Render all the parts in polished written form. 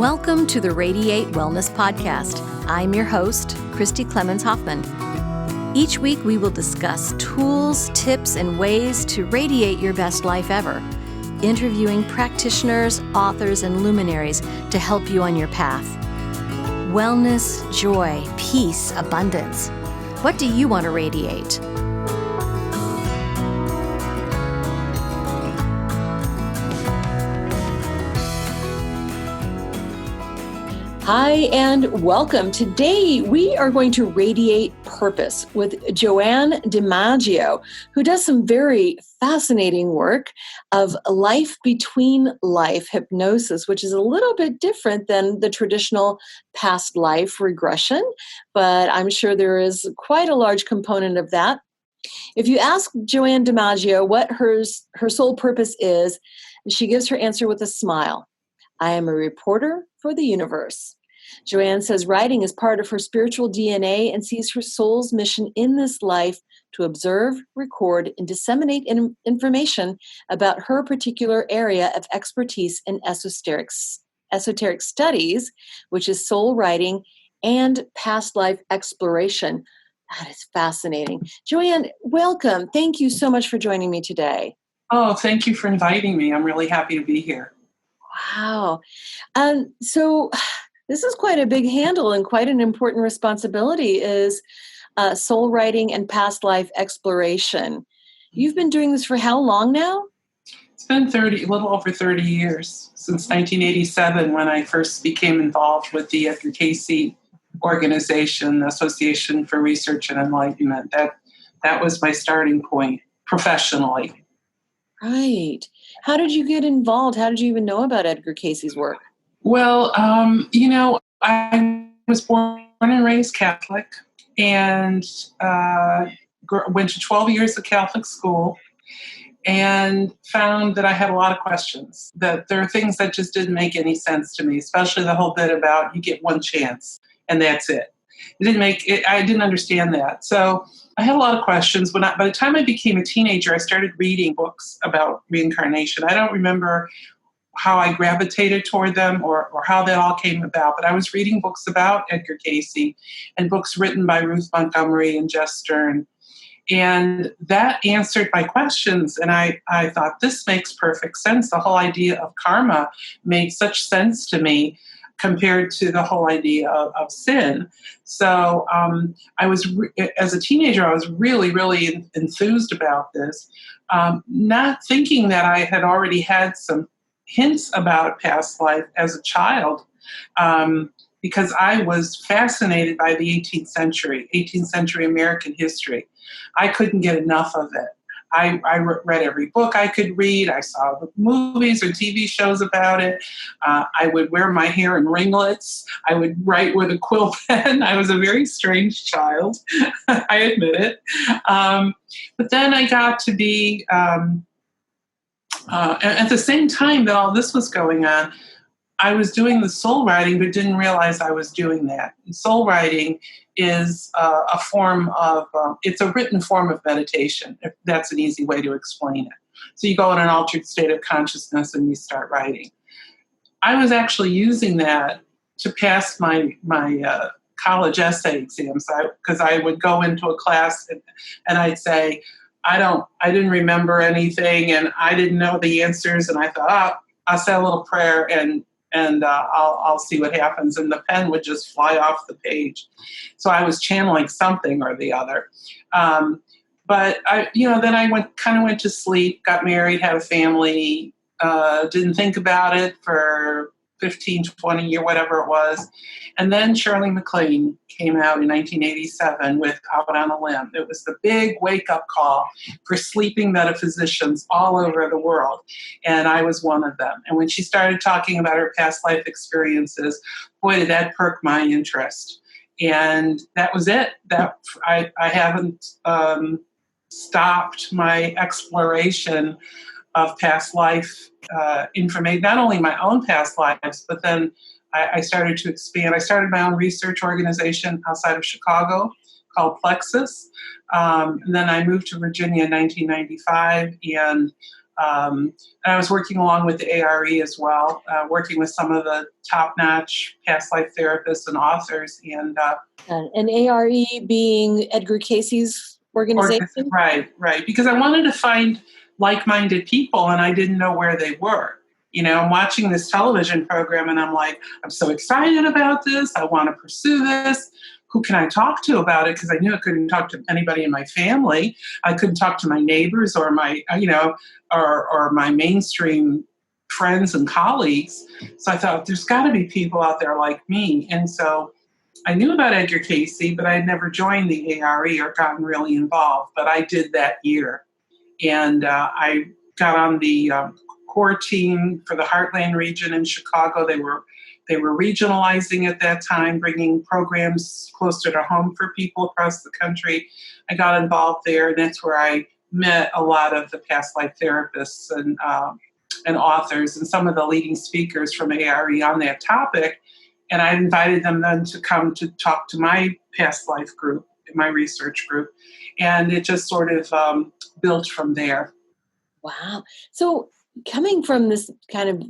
Welcome to the Radiate Wellness Podcast. I'm your host, Christy Clemens Hoffman. Each week we will discuss tools, tips, and ways to radiate your best life ever, interviewing practitioners, authors, and luminaries to help you on your path. Wellness, joy, peace, abundance. What do you want to radiate? Hi, and welcome. Today, we are going to radiate purpose with Joanne DiMaggio, who does some very fascinating work of life between life hypnosis, which is a little bit different than the traditional past life regression, but I'm sure there is quite a large component of that. If you ask Joanne DiMaggio what her sole purpose is, she gives her answer with a smile. I am a reporter for the universe. Joanne says writing is part of her spiritual DNA and sees her soul's mission in this life to observe, record, and disseminate information about her particular area of expertise in esoteric studies, which is soul writing and past life exploration. That is fascinating. Joanne, welcome. Thank you so much for joining me today. Oh, thank you for inviting me. I'm really happy to be here. Wow. So this is quite a big handle and quite an important responsibility is soul writing and past life exploration. You've been doing this for how long now? It's been a little over 30 years, since 1987 when I first became involved with the Edgar Cayce organization, Association for Research and Enlightenment. That was my starting point professionally. Right. How did you get involved? How did you even know about Edgar Cayce's work? Well, I was born and raised Catholic and went to 12 years of Catholic school and found that I had a lot of questions, that there are things that just didn't make any sense to me, especially the whole bit about you get one chance and that's it. I didn't understand that. So I had a lot of questions. By the time I became a teenager, I started reading books about reincarnation. I don't remember how I gravitated toward them or how that all came about, but I was reading books about Edgar Cayce and books written by Ruth Montgomery and Jess Stern. And that answered my questions. And I thought, this makes perfect sense. The whole idea of karma made such sense to me compared to the whole idea of sin. So as a teenager, I was really, really enthused about this, not thinking that I had already had some hints about past life as a child, because I was fascinated by the 18th century American history. I couldn't get enough of it. I read every book I could read. I saw the movies or TV shows about it. I would wear my hair in ringlets. I would write with a quill pen. I was a very strange child, I admit it. But then I got to be, at the same time that all this was going on, I was doing the soul writing, but didn't realize I was doing that. And soul writing is a form of, it's a written form of meditation, if that's an easy way to explain it. So you go in an altered state of consciousness and you start writing. I was actually using that to pass my college essay exams, because I would go into a class and I'd say, I didn't remember anything and I didn't know the answers. And I thought, I'll say a little prayer and I'll see what happens. And the pen would just fly off the page. So I was channeling something or the other. But then I went to sleep, got married, had a family, didn't think about it for 15, 20 years, whatever it was. And then Shirley MacLaine came out in 1987 with Out on a Limb. It was the big wake-up call for sleeping metaphysicians all over the world. And I was one of them. And when she started talking about her past life experiences, boy, did that perk my interest. And that was it. That I haven't stopped my exploration of past life information, not only my own past lives, but then I started to expand. I started my own research organization outside of Chicago called Plexus. And then I moved to Virginia in 1995 and And I was working along with the A.R.E. as well, working with some of the top-notch past life therapists and authors. And A.R.E. being Edgar Cayce's organization? Right. Because I wanted to find like-minded people, and I didn't know where they were. I'm watching this television program, and I'm like, I'm so excited about this. I want to pursue this. Who can I talk to about it? Because I knew I couldn't talk to anybody in my family. I couldn't talk to my neighbors or my, or my mainstream friends and colleagues. So I thought, there's got to be people out there like me. And so I knew about Edgar Cayce, but I had never joined the A.R.E. or gotten really involved. But I did that year. And I got on the core team for the Heartland Region in Chicago. They were regionalizing at that time, bringing programs closer to home for people across the country. I got involved there, and that's where I met a lot of the past life therapists and authors and some of the leading speakers from A.R.E. on that topic. And I invited them then to come to talk to my past life group, my research group. And it just sort of built from there. Wow. So coming from this kind of,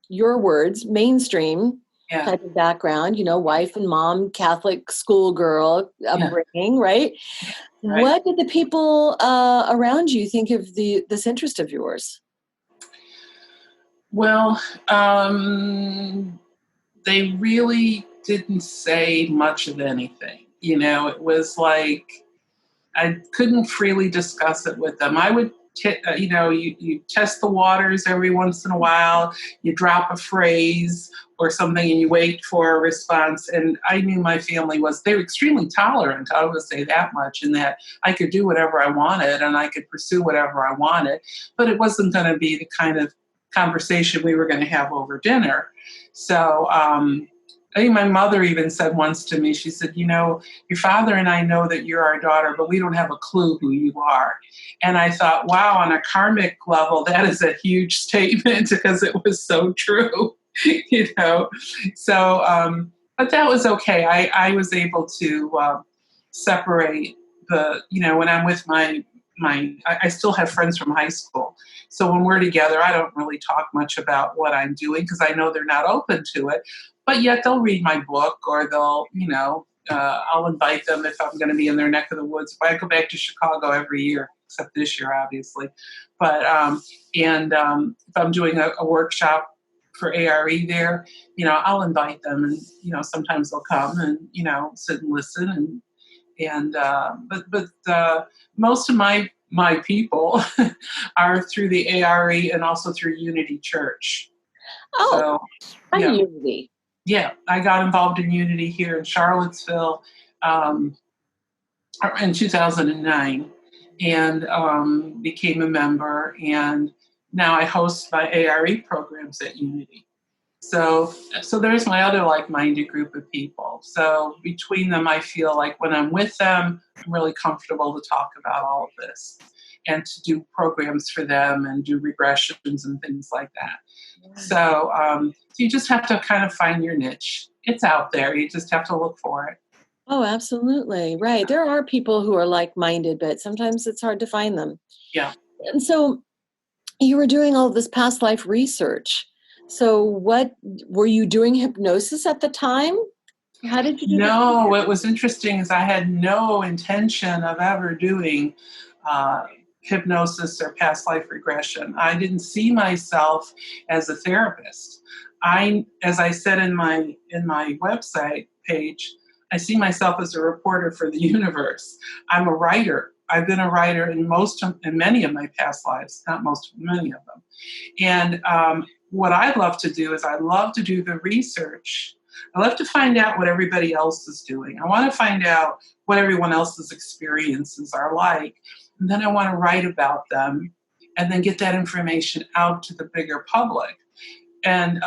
your words, mainstream type of background, wife and mom, Catholic schoolgirl upbringing, right? What did the people around you think of this interest of yours? Well, they really didn't say much of anything. It was like I couldn't freely discuss it with them. I would, you test the waters every once in a while. You drop a phrase or something and you wait for a response. And I knew my family they were extremely tolerant, I would say that much, in that I could do whatever I wanted and I could pursue whatever I wanted. But it wasn't going to be the kind of conversation we were going to have over dinner. So, I think my mother even said once to me, she said, your father and I know that you're our daughter, but we don't have a clue who you are. And I thought, wow, on a karmic level, that is a huge statement because it was so true, So, but that was okay. I was able to separate when I'm with I still have friends from high school. So when we're together, I don't really talk much about what I'm doing because I know they're not open to it. But yet they'll read my book or they'll, I'll invite them if I'm going to be in their neck of the woods. I go back to Chicago every year, except this year, obviously. But, if I'm doing a workshop for A.R.E. there, I'll invite them and, sometimes they'll come and, sit and listen but most of my people are through the A.R.E. and also through Unity Church. Oh, so, Unity. Yeah, I got involved in Unity here in Charlottesville in 2009 and became a member. And now I host my A.R.E. programs at Unity. So there's my other like-minded group of people. So between them, I feel like when I'm with them, I'm really comfortable to talk about all of this and to do programs for them and do regressions and things like that. Yeah. So you just have to kind of find your niche. It's out there. You just have to look for it. Oh, absolutely. Right. There are people who are like-minded, but sometimes it's hard to find them. Yeah. And so you were doing all this past life research. So what were you doing hypnosis at the time? How did you do No, what was interesting is I had no intention of ever doing hypnosis or past life regression. I didn't see myself as a therapist. As I said in my website page, I see myself as a reporter for the universe. I'm a writer. I've been a writer in many of my past lives, not most, many of them. And what I love to do is I love to do the research. I love to find out what everybody else is doing. I want to find out what everyone else's experiences are like. And then I want to write about them and then get that information out to the bigger public. And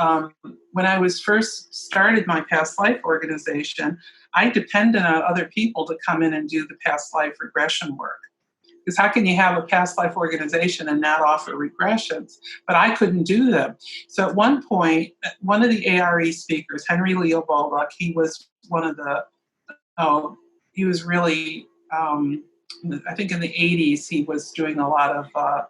when I was first started my past life organization, I depended on other people to come in and do the past life regression work. Because how can you have a past life organization and not offer regressions? But I couldn't do them. So at one point, one of the A.R.E. speakers, Henry Leo Baldock, he was one of the, he was really, I think in the 80s, he was doing a lot of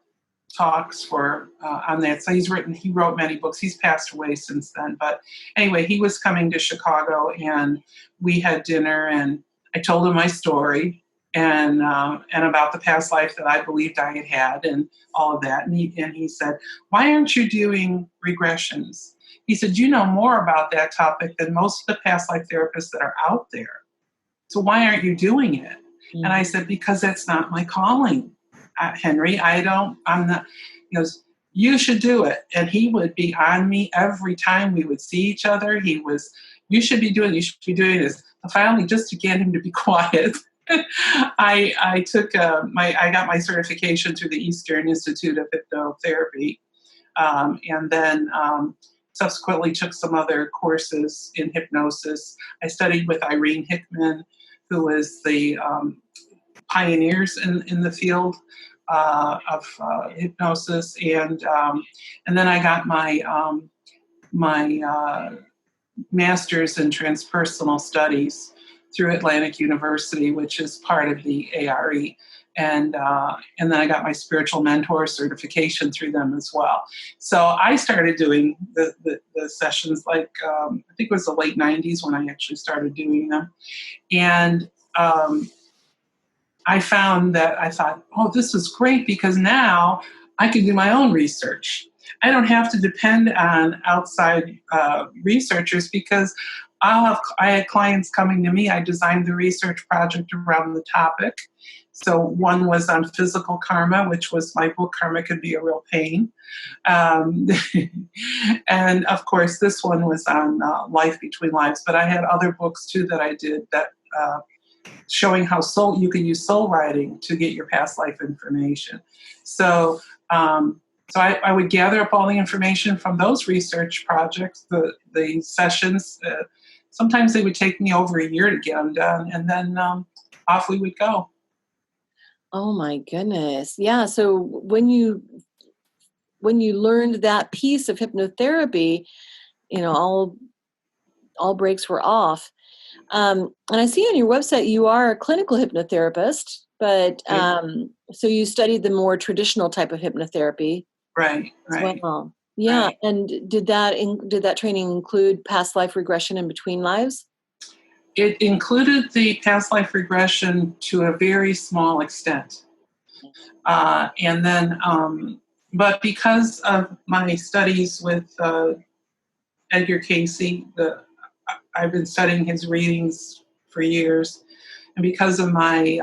talks for on that. So he wrote many books. He's passed away since then. But anyway, he was coming to Chicago, and we had dinner, and I told him my story and about the past life that I believed I had and all of that. And he said, "Why aren't you doing regressions?" He said, "You know more about that topic than most of the past life therapists that are out there. So why aren't you doing it?" Mm-hmm. And I said, "Because that's not my calling, Henry. I'm not." He goes, "You should do it." And he would be on me every time we would see each other. You should be doing this. Finally, just to get him to be quiet, I got my certification through the Eastern Institute of Hypnotherapy, and then subsequently took some other courses in hypnosis. I studied with A.R.E, who was the pioneers in the field of hypnosis, and then I got my master's in transpersonal studies through Atlantic University, which is part of the A.R.E. And then I got my spiritual mentor certification through them as well. So I started doing the sessions like, I think it was the late 90s when I actually started doing them. And I found that I thought, oh, this was great because now I can do my own research. I don't have to depend on outside researchers because I had clients coming to me. I designed the research project around the topic. So one was on physical karma, which was my book, Karma Could Be a Real Pain. And of course, this one was on life between lives. But I had other books too that I did that showing how you can use soul writing to get your past life information. So I would gather up all the information from those research projects, the sessions. Sometimes they would take me over a year to get them done, and then off we would go. Oh my goodness. Yeah. So when you learned that piece of hypnotherapy, all brakes were off. And I see on your website you are a clinical hypnotherapist, but so you studied the more traditional type of hypnotherapy. Right. Well. Yeah. Right. And did that training include past life regression in between lives? It included the past life regression to a very small extent. And then, but because of my studies with Edgar Cayce, I've been studying his readings for years. And because of my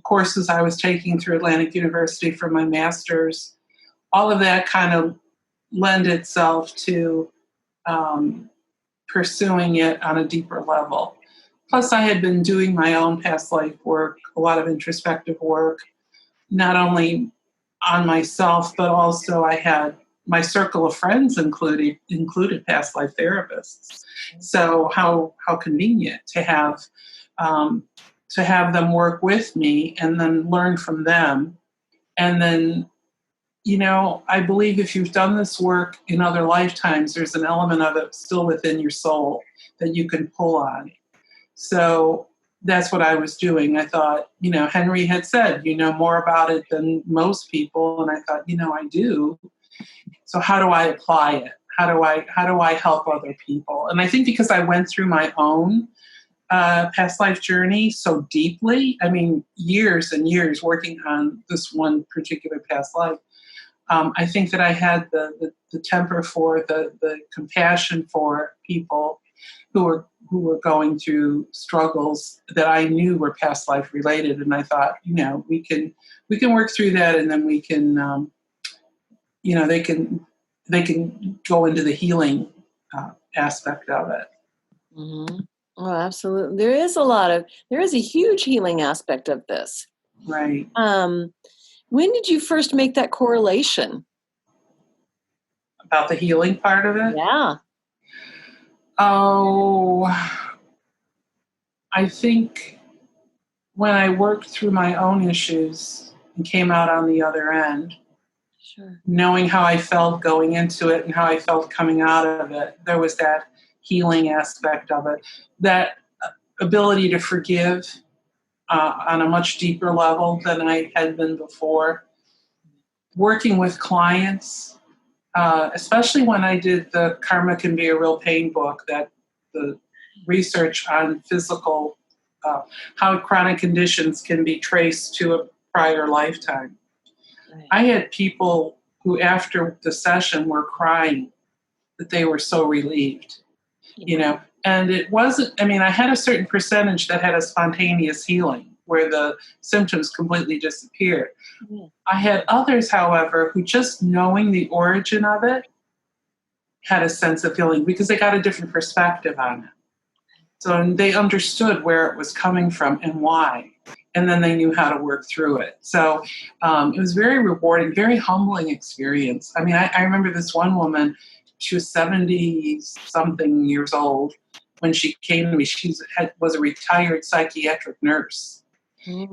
courses I was taking through Atlantic University for my master's, all of that kind of lend itself to pursuing it on a deeper level. Plus, I had been doing my own past life work, a lot of introspective work, not only on myself, but also I had my circle of friends included past life therapists. So how convenient to have them work with me and then learn from them. And then, I believe if you've done this work in other lifetimes, there's an element of it still within your soul that you can pull on. So that's what I was doing. I thought, Henry had said, more about it than most people. And I thought, I do. So how do I apply it? How do I help other people? And I think because I went through my own past life journey so deeply, years and years working on this one particular past life, I think that I had the temper for the compassion for people who were going through struggles that I knew were past life related, and I thought, we can work through that, and then we can, they can go into the healing aspect of it. Mm-hmm. Oh, absolutely. There is a huge healing aspect of this. Right. When did you first make that correlation? About the healing part of it? Yeah. Oh, I think when I worked through my own issues and came out on the other end, sure, knowing how I felt going into it and how I felt coming out of it, there was that healing aspect of it, that ability to forgive on a much deeper level than I had been before. working with clients, especially when I did the Karma Can Be a Real Pain book, that the research on physical, how chronic conditions can be traced to a prior lifetime. Right. I had people who after the session were crying that they were so relieved, and it wasn't, I had a certain percentage that had a spontaneous healing where the symptoms completely disappeared. Yeah. I had others, however, who just knowing the origin of it had a sense of healing because they got a different perspective on it. So they understood where it was coming from and why, and then they knew how to work through it. So it was very rewarding, very humbling experience. I remember this one woman, she was 70-something years old when she came to me. She was a retired psychiatric nurse,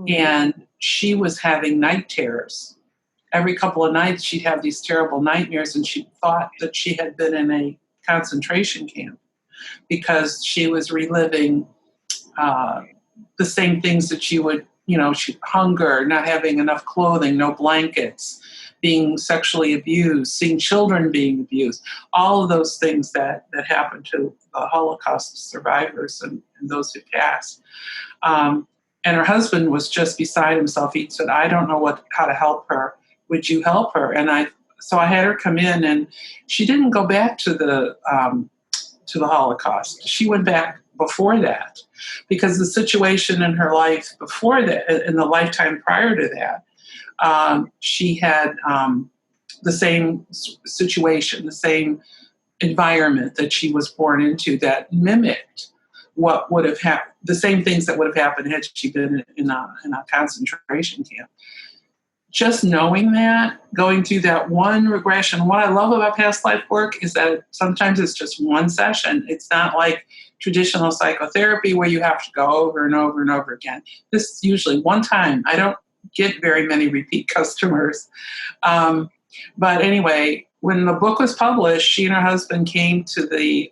and she was having night terrors. Every couple of nights, she'd have these terrible nightmares, and she thought that she had been in a concentration camp because she was reliving the same things that she would, hunger, not having enough clothing, no blankets, being sexually abused, seeing children being abused, all of those things that happened to Holocaust survivors and those who passed. And her husband was just beside himself. He said, I don't know how to help her. Would you help her? And so I had her come in, and she didn't go back to the Holocaust. She went back before that because the situation in her life before that, in the lifetime prior to that, she had the same situation, the same environment that she was born into that mimicked what would have happened, the same things that would have happened had she been in a concentration camp. Just knowing that, going through that one regression, what I love about past life work is that sometimes it's just one session. It's not like traditional psychotherapy where you have to go over and over and over again. This is usually one time. I don't get very many repeat customers. But anyway, when the book was published, she and her husband came to the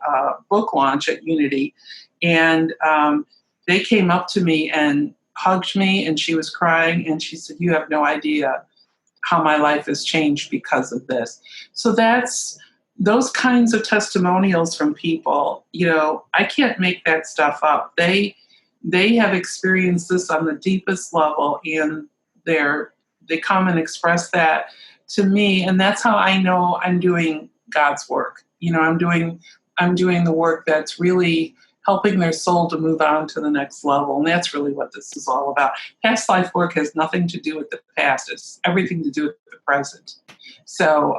book launch at Unity, and they came up to me and hugged me, and she was crying, and she said, you have no idea how my life has changed because of this. So that's those kinds of testimonials from people. I can't make that stuff up. They have experienced this on the deepest level, and they come and express that to me, and that's how I know I'm doing God's work. I'm doing the work that's really helping their soul to move on to the next level. And that's really what this is all about. Past life work has nothing to do with the past. It's everything to do with the present. So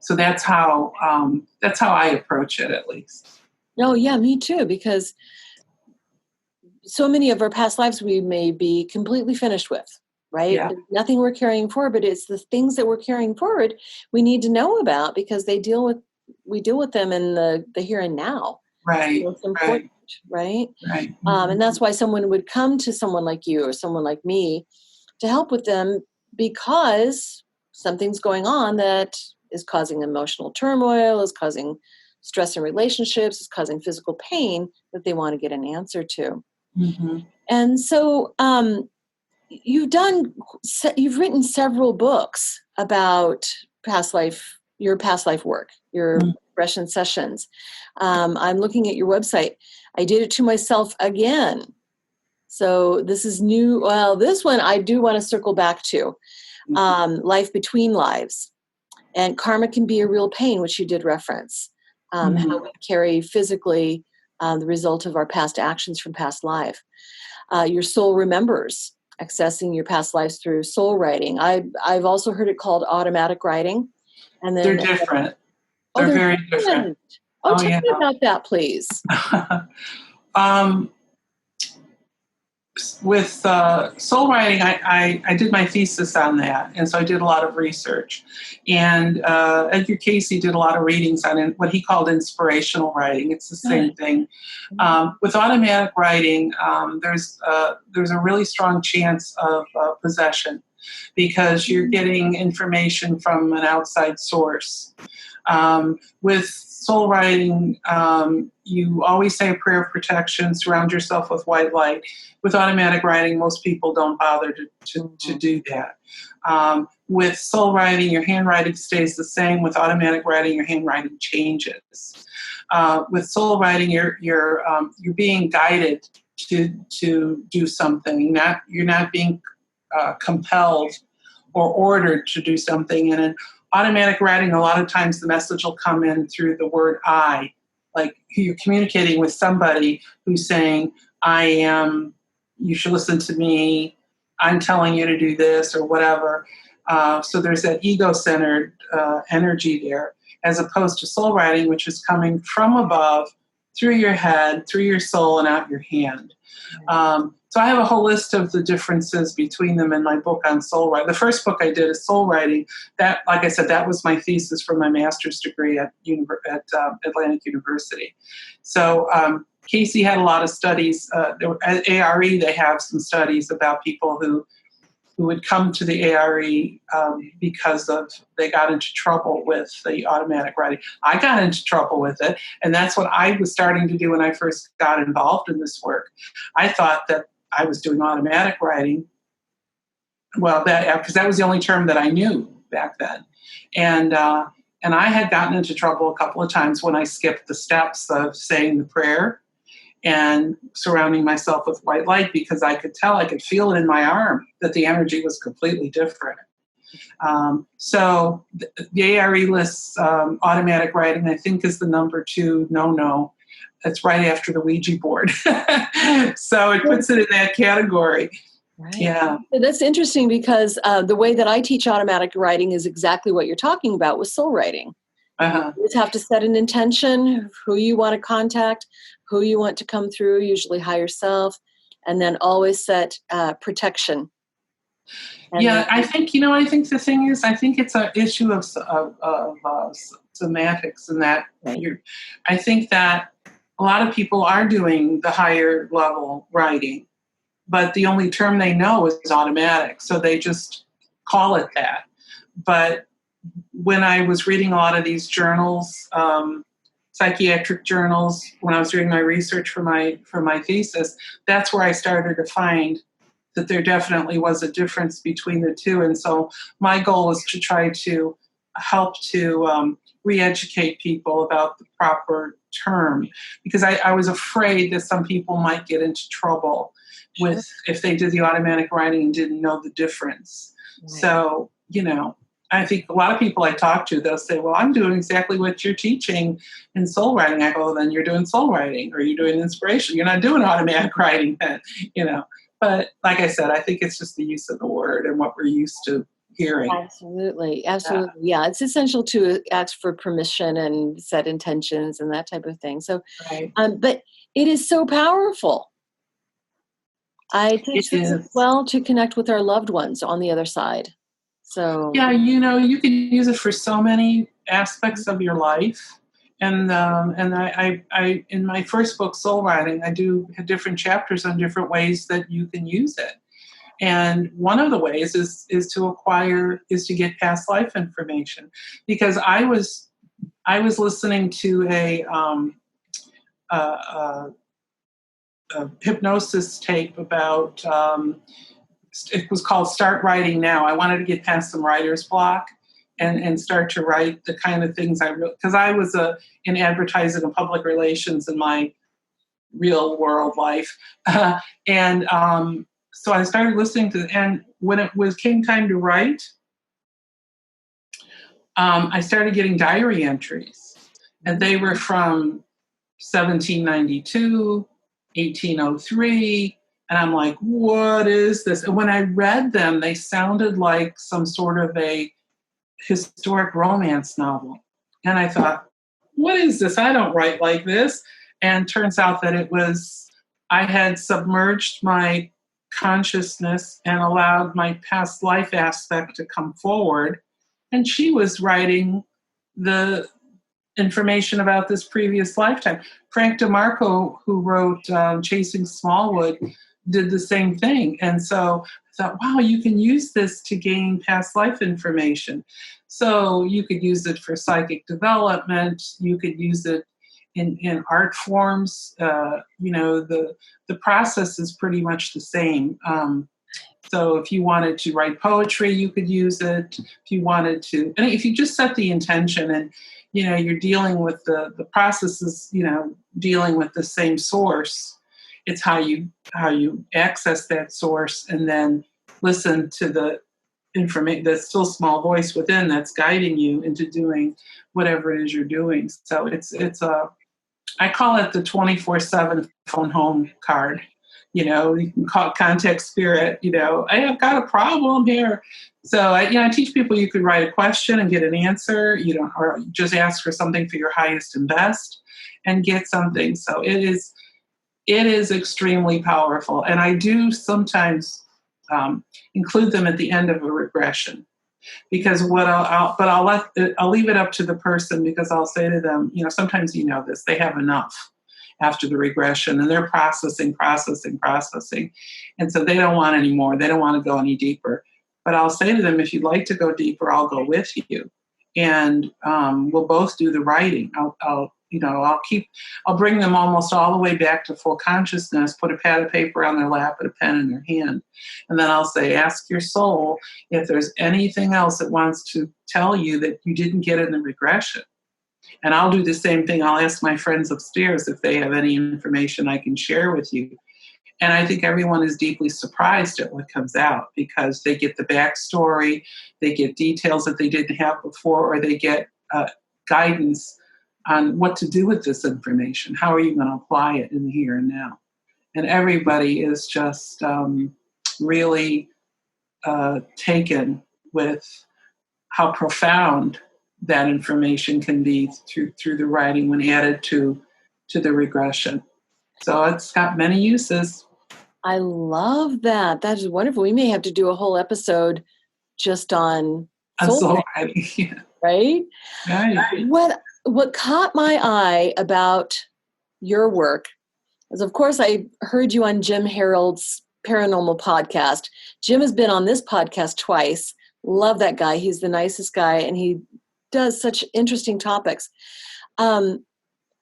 that's how I approach it, at least. Oh, yeah, me too, because so many of our past lives we may be completely finished with, right? Yeah. There's nothing we're carrying forward, but it's the things that we're carrying forward we need to know about because we deal with them in the here and now. Right. It's important, right? Right. And that's why someone would come to someone like you or someone like me to help with them because something's going on that is causing emotional turmoil, is causing stress in relationships, is causing physical pain that they want to get an answer to. Mm-hmm. And so you've written several books about your past life work, your regression sessions. I'm looking at your website. I did it to myself again. So this is new. Well, this one I do want to circle back to. Life Between Lives. And Karma Can Be a Real Pain, which you did reference. How we carry physically the result of our past actions from past life. Your soul remembers, accessing your past lives through soul writing. I've also heard it called automatic writing. And then they're different. They're very different. Tell me about that, please. With soul writing, I did my thesis on that, and so I did a lot of research. And Edgar Cayce did a lot of readings on what he called inspirational writing. It's the same thing. With automatic writing, there's a really strong chance of possession because you're getting information from an outside source. With soul writing, you always say a prayer of protection, surround yourself with white light. With automatic writing, most people don't bother to do that. With soul writing, your handwriting stays the same. With automatic writing, your handwriting changes. With soul writing, you're being guided to do something. You're not being compelled or ordered to do something. And in automatic writing, a lot of times the message will come in through the word I, like you're communicating with somebody who's saying, I am, you should listen to me, I'm telling you to do this or whatever. So there's that ego-centered energy there, as opposed to soul writing, which is coming from above, through your head, through your soul, and out your hand. So I have a whole list of the differences between them in my book on soul writing. The first book I did is soul writing. That, like I said, that was my thesis for my master's degree at Atlantic University. So Cayce had a lot of studies. At A.R.E, they have some studies about people who would come to the A.R.E because they got into trouble with the automatic writing. I got into trouble with it, and that's what I was starting to do when I first got involved in this work. I thought that I was doing automatic writing. Well, because that was the only term that I knew back then, and I had gotten into trouble a couple of times when I skipped the steps of saying the prayer and surrounding myself with white light, because I could feel it in my arm that the energy was completely different. So the A.R.E lists automatic writing, I think, is the number 2 no. It's right after the Ouija board. So it puts it in that category. Right. Yeah. That's interesting because the way that I teach automatic writing is exactly what you're talking about with soul writing. Uh-huh. You just have to set an intention of who you want to contact, who you want to come through, usually higher self, and then always set protection. And I think the thing is, I think it's an issue of semantics, and that I think that a lot of people are doing the higher level writing, but the only term they know is automatic, so they just call it that. But when I was reading a lot of these journals, psychiatric journals, when I was doing my research for my thesis, that's where I started to find that there definitely was a difference between the two. And so my goal was to try to help to re-educate people about the proper term, because I was afraid that some people might get into trouble with if they did the automatic writing and didn't know the difference. Right. So, I think a lot of people I talk to, they'll say, well, I'm doing exactly what you're teaching in soul writing. I go, well, then you're doing soul writing, or you're doing inspiration. You're not doing automatic writing then, But like I said, I think it's just the use of the word and what we're used to hearing. Absolutely. Yeah, it's essential to ask for permission and set intentions and that type of thing. So, right. But it is so powerful. I teach this as well to connect with our loved ones on the other side. So yeah, you can use it for so many aspects of your life. And I in my first book, Soul Writing, I do different chapters on different ways that you can use it. And one of the ways is to get past life information, because I was listening to a hypnosis tape about. It was called Start Writing Now. I wanted to get past some writer's block and start to write the kind of things because I was in advertising and public relations in my real world life. So I started listening to, and when it came time to write, I started getting diary entries, and they were from 1792, 1803, and I'm like, what is this? And when I read them, they sounded like some sort of a historic romance novel. And I thought, what is this? I don't write like this. And turns out that I had submerged my consciousness and allowed my past life aspect to come forward. And she was writing the information about this previous lifetime. Frank DeMarco, who wrote Chasing Smallwood, did the same thing. And so I thought, wow, you can use this to gain past life information. So you could use it for psychic development. You could use it in art forms. The process is pretty much the same. So if you wanted to write poetry, you could use it. If you wanted to, and if you just set the intention and, you're dealing with the processes, dealing with the same source, it's how you access that source and then listen to the information, the still small voice within that's guiding you into doing whatever it is you're doing. So I call it the 24/7 phone home card. You can call it contact spirit. I have got a problem here. So I teach people you could write a question and get an answer. Or just ask for something for your highest and best and get something. So it is extremely powerful. And I do sometimes include them at the end of a regression. Because I'll leave it up to the person, because I'll say to them, sometimes this, they have enough after the regression and they're processing. And so they don't want any more. They don't want to go any deeper. But I'll say to them, if you'd like to go deeper, I'll go with you. And we'll both do the writing. I'll bring them almost all the way back to full consciousness, put a pad of paper on their lap and a pen in their hand. And then I'll say, ask your soul if there's anything else it wants to tell you that you didn't get in the regression. And I'll do the same thing. I'll ask my friends upstairs if they have any information I can share with you. And I think everyone is deeply surprised at what comes out, because they get the backstory, they get details that they didn't have before, or they get guidance on what to do with this information. How are you going to apply it in the here and now? And everybody is just really taken with how profound that information can be through the writing when added to the regression. So it's got many uses. I love that. That is wonderful. We may have to do a whole episode just on soul writing, yeah. Right? Right. What caught my eye about your work is, of course, I heard you on Jim Harold's paranormal podcast. Jim has been on this podcast twice. Love that guy. He's the nicest guy, and he does such interesting topics.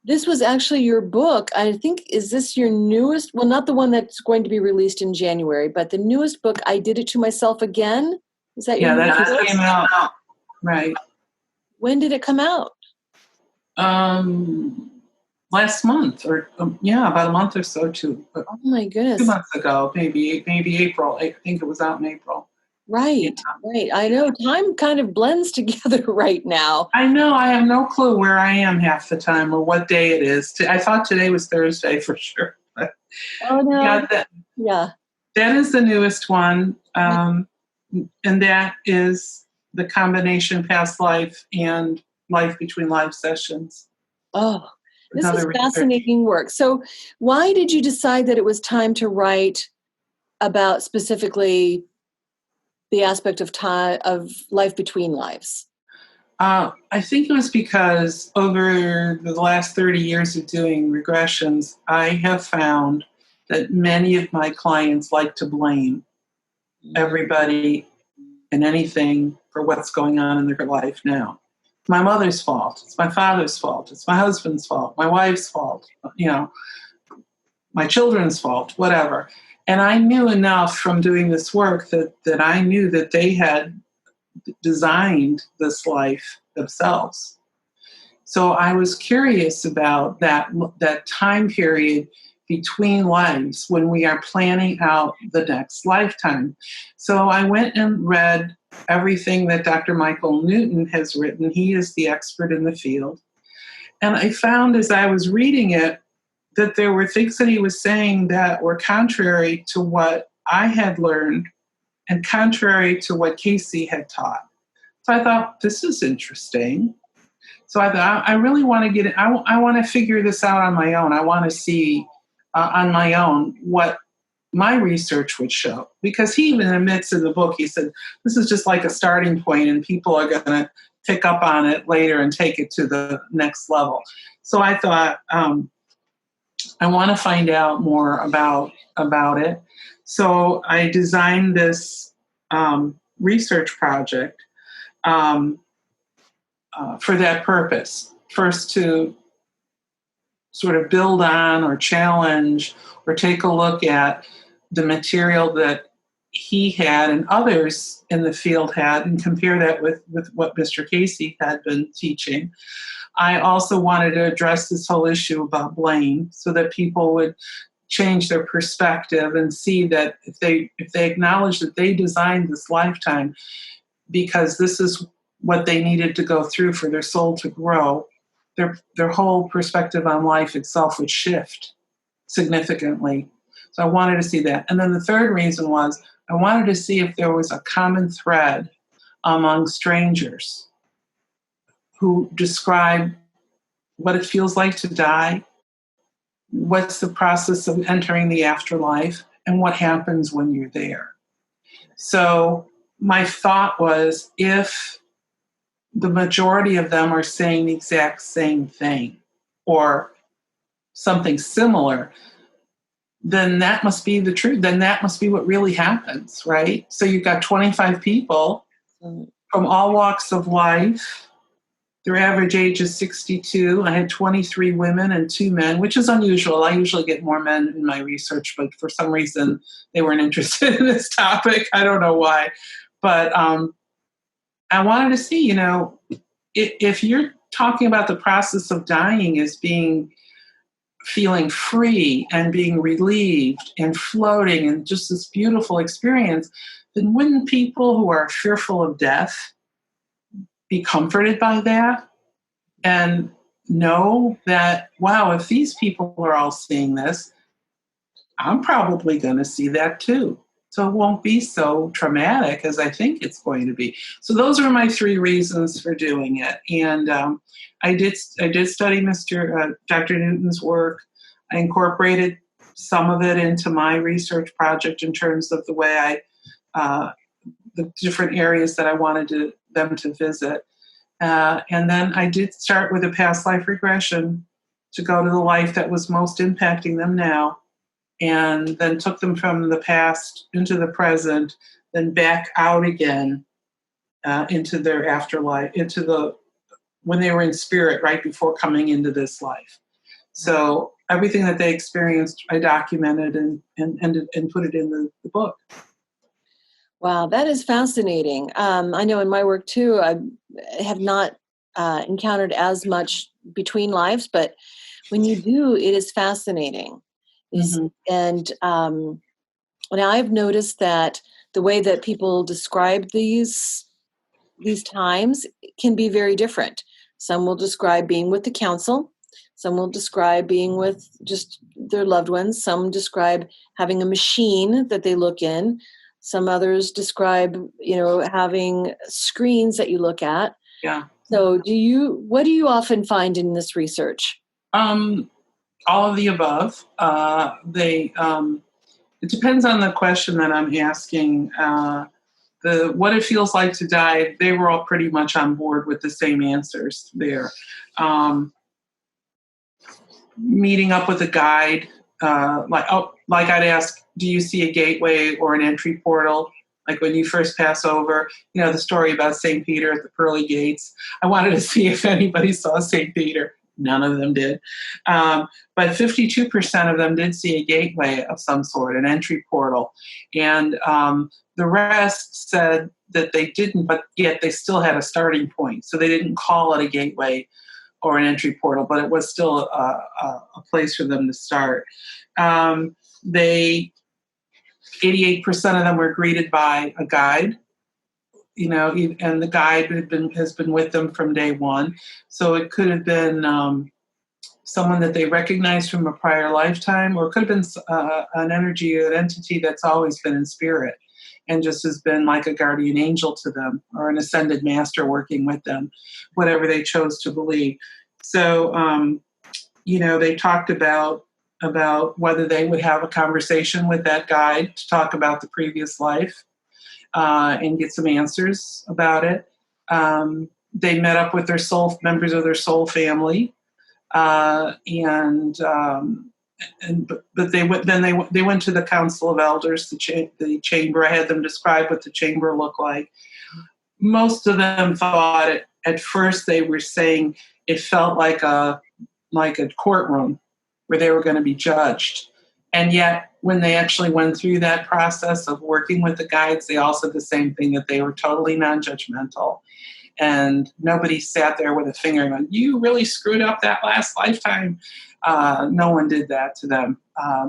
This was actually your book. I think, is this your newest? Well, not the one that's going to be released in January, but the newest book, I Did It to Myself Again. Is that your that just came out. Right. When did it come out? Last month, or about a month or so too. Oh my goodness! 2 months ago, maybe April. I think it was out in April. Right, right. I know time kind of blends together right now. I know. I have no clue where I am half the time or what day it is. I thought today was Thursday for sure. But oh no! That is the newest one, and that is the combination past life and life between life sessions. Oh, this is fascinating work. So, why did you decide that it was time to write about specifically the aspect of time of life between lives? I think it was because over the last 30 years of doing regressions, I have found that many of my clients like to blame everybody and anything for what's going on in their life now. It's my mother's fault. It's my father's fault. It's my husband's fault. My wife's fault. My children's fault, whatever. And I knew enough from doing this work that I knew that they had designed this life themselves. So I was curious about that time period between lives when we are planning out the next lifetime. So I went and read everything that Dr. Michael Newton has written. He is the expert in the field. And I found as I was reading it that there were things that he was saying that were contrary to what I had learned and contrary to what Cayce had taught. So I thought, this is interesting. So I thought, I really want to get it. I want to figure this out on my own. I want to see on my own what my research would show. Because he even admits in the book, he said, this is just like a starting point and people are going to pick up on it later and take it to the next level. So I thought, I want to find out more about it. So I designed this research project for that purpose. First, to sort of build on or challenge or take a look at the material that he had and others in the field had, and compare that with what Mr. Cayce had been teaching. I also wanted to address this whole issue about blame, so that people would change their perspective and see that if they acknowledge that they designed this lifetime because this is what they needed to go through for their soul to grow, their whole perspective on life itself would shift significantly. So I wanted to see that. And then the third reason was I wanted to see if there was a common thread among strangers who describe what it feels like to die, what's the process of entering the afterlife, and what happens when you're there. So my thought was, if the majority of them are saying the exact same thing or something similar, then that must be the truth. Then that must be what really happens, right? So you've got 25 people from all walks of life. Their average age is 62. I had 23 women and 2 men, which is unusual. I usually get more men in my research, but for some reason they weren't interested in this topic. I don't know why. But I wanted to see, if you're talking about the process of dying as feeling free and being relieved and floating and just this beautiful experience, then wouldn't people who are fearful of death be comforted by that and know that, wow, if these people are all seeing this, I'm probably going to see that too. So it won't be so traumatic as I think it's going to be. So those are my 3 reasons for doing it. And I did study Dr. Newton's work. I incorporated some of it into my research project in terms of the way the different areas that I wanted them to visit. And then I did start with a past life regression to go to the life that was most impacting them now, and then took them from the past into the present, then back out again into their afterlife, when they were in spirit right before coming into this life. So everything that they experienced, I documented and put it in the book. Wow, that is fascinating. I know in my work too, I have not encountered as much between lives, but when you do, it is fascinating. Mm-hmm. And now I've noticed that the way that people describe these times can be very different. Some will describe being with the council. Some will describe being with just their loved ones. Some describe having a machine that they look in. Some others describe, having screens that you look at. Yeah. So what do you often find in this research? All of the above. It depends on the question that I'm asking. What it feels like to die, they were all pretty much on board with the same answers there. Meeting up with a guide, like I'd ask, do you see a gateway or an entry portal? Like when you first pass over, the story about St. Peter at the pearly gates. I wanted to see if anybody saw St. Peter. None of them did. But 52% of them did see a gateway of some sort, an entry portal. And the rest said that they didn't, but yet they still had a starting point. So they didn't call it a gateway or an entry portal, but it was still a place for them to start. 88% of them were greeted by a guide, and the guide has been with them from day one. So it could have been someone that they recognized from a prior lifetime, or it could have been an energy, an entity that's always been in spirit and just has been like a guardian angel to them, or an ascended master working with them, whatever they chose to believe. So, they talked about whether they would have a conversation with that guide to talk about the previous life and get some answers about it. They met up with members of their soul family, but they went to the Council of Elders, the chamber. I had them describe what the chamber looked like. Most of them thought it at first they were saying it felt like a courtroom where they were going to be judged. And yet, when they actually went through that process of working with the guides, they all said the same thing, that they were totally non-judgmental. And nobody sat there with a finger going, you really screwed up that last lifetime. No one did that to them.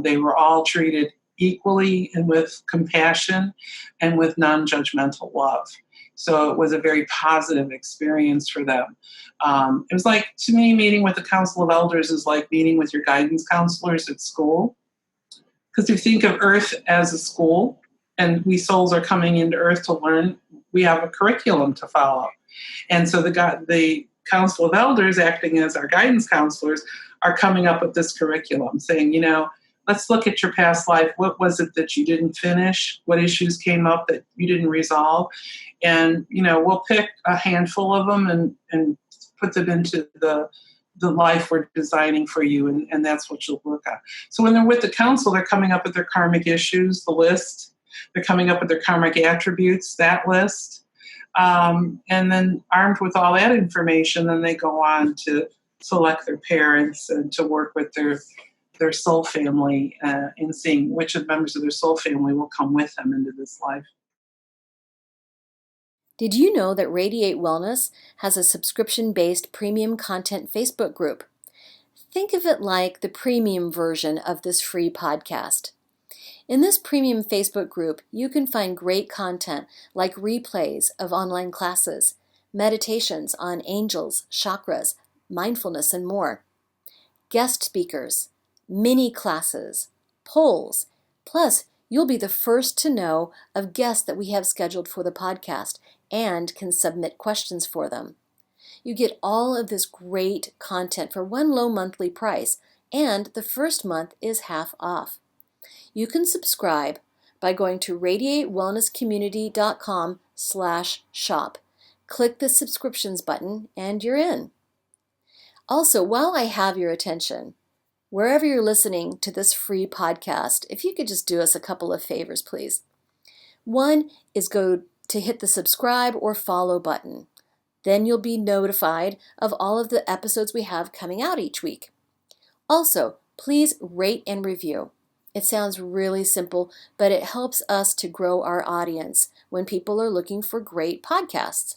They were all treated equally and with compassion and with non-judgmental love. So it was a very positive experience for them. It was like, to me, meeting with the Council of Elders is like meeting with your guidance counselors at school. Because if you think of Earth as a school, and we souls are coming into Earth to learn, we have a curriculum to follow. And so the Council of Elders, acting as our guidance counselors, are coming up with this curriculum, saying, let's look at your past life. What was it that you didn't finish? What issues came up that you didn't resolve? And, we'll pick a handful of them and put them into the life we're designing for you, and that's what you'll work on. So when they're with the council, they're coming up with their karmic issues, the list. They're coming up with their karmic attributes, that list. And then armed with all that information, then they go on to select their parents and to work with their soul family in seeing which of members of their soul family will come with them into this life. Did you know that Radiate Wellness has a subscription-based premium content Facebook group? Think of it like the premium version of this free podcast. In this premium Facebook group, you can find great content like replays of online classes, meditations on angels, chakras, mindfulness, and more, guest speakers, mini classes, polls. Plus, you'll be the first to know of guests that we have scheduled for the podcast and can submit questions for them. You get all of this great content for one low monthly price, and the first month is half off. You can subscribe by going to radiatewellnesscommunity.com/shop. Click the subscriptions button and you're in. Also, while I have your attention, wherever you're listening to this free podcast, if you could just do us a couple of favors, please. One is go to hit the subscribe or follow button. Then you'll be notified of all of the episodes we have coming out each week. Also, please rate and review. It sounds really simple, but it helps us to grow our audience when people are looking for great podcasts.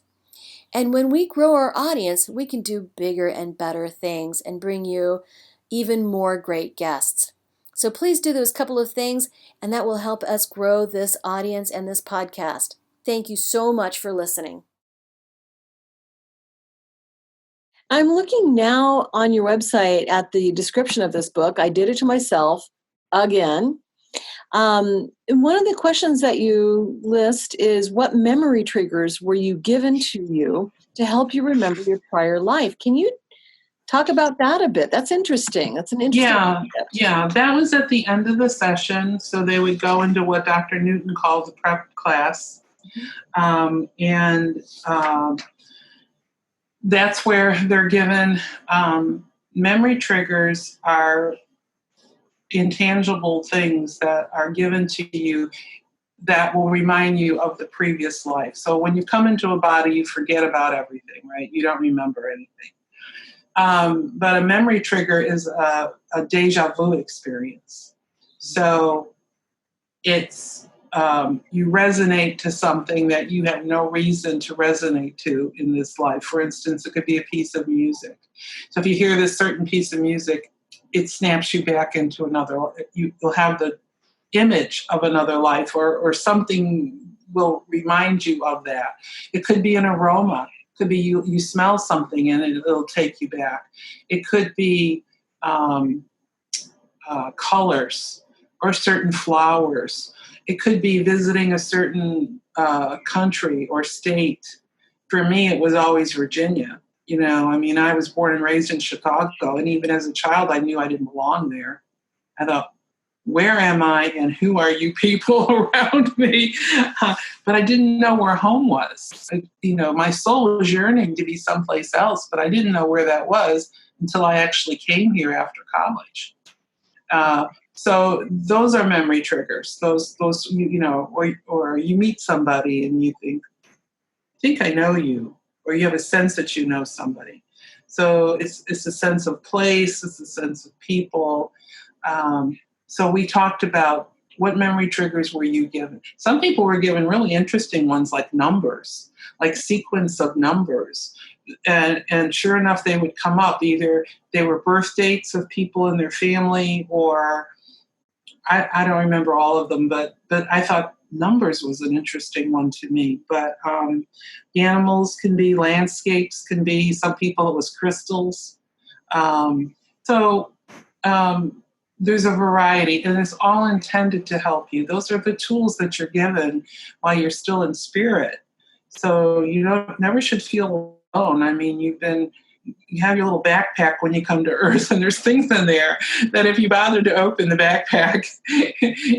And when we grow our audience, we can do bigger and better things and bring you even more great guests. So please do those couple of things, and that will help us grow this audience and this podcast. Thank you so much for listening. I'm looking now on your website at the description of this book. I did it to myself again. And one of the questions that you list is, what memory triggers were you given to you to help you remember your prior life? Can you talk about that a bit? That's interesting. That's an interesting concept. Yeah, that was at the end of the session. So they would go into what Dr. Newton called the prep class. That's where they're given memory triggers are intangible things that are given to you that will remind you of the previous life. So when you come into a body, you forget about everything, right? You don't remember anything. But a memory trigger is a deja vu experience. So it's you resonate to something that you have no reason to resonate to in this life. For instance, it could be a piece of music. So if you hear this certain piece of music, it snaps you back into another. You'll have the image of another life, or something will remind you of that. It could be an aroma. It could be you smell something and it'll take you back. It could be colors or certain flowers. It could be visiting a certain country or state. For me, it was always Virginia. I was born and raised in Chicago, and even as a child, I knew I didn't belong there. I thought, where am I and who are you people around me? But I didn't know where home was. My soul was yearning to be someplace else, but I didn't know where that was until I actually came here after college. So those are memory triggers. Those or you meet somebody and you think I know you. or you have a sense that you know somebody. So it's a sense of place, it's a sense of people. So we talked about what memory triggers were you given. Some people were given really interesting ones like numbers, like sequence of numbers. And sure enough, they would come up. Either they were birth dates of people in their family, or I don't remember all of them, but I thought numbers was an interesting one to me. But the animals can be, landscapes can be, some people it was crystals. So there's a variety, and it's all intended to help you. Those are the tools that you're given while you're still in spirit. So you never should feel alone. I mean, you have your little backpack when you come to Earth, and there's things in there that if you bothered to open the backpack,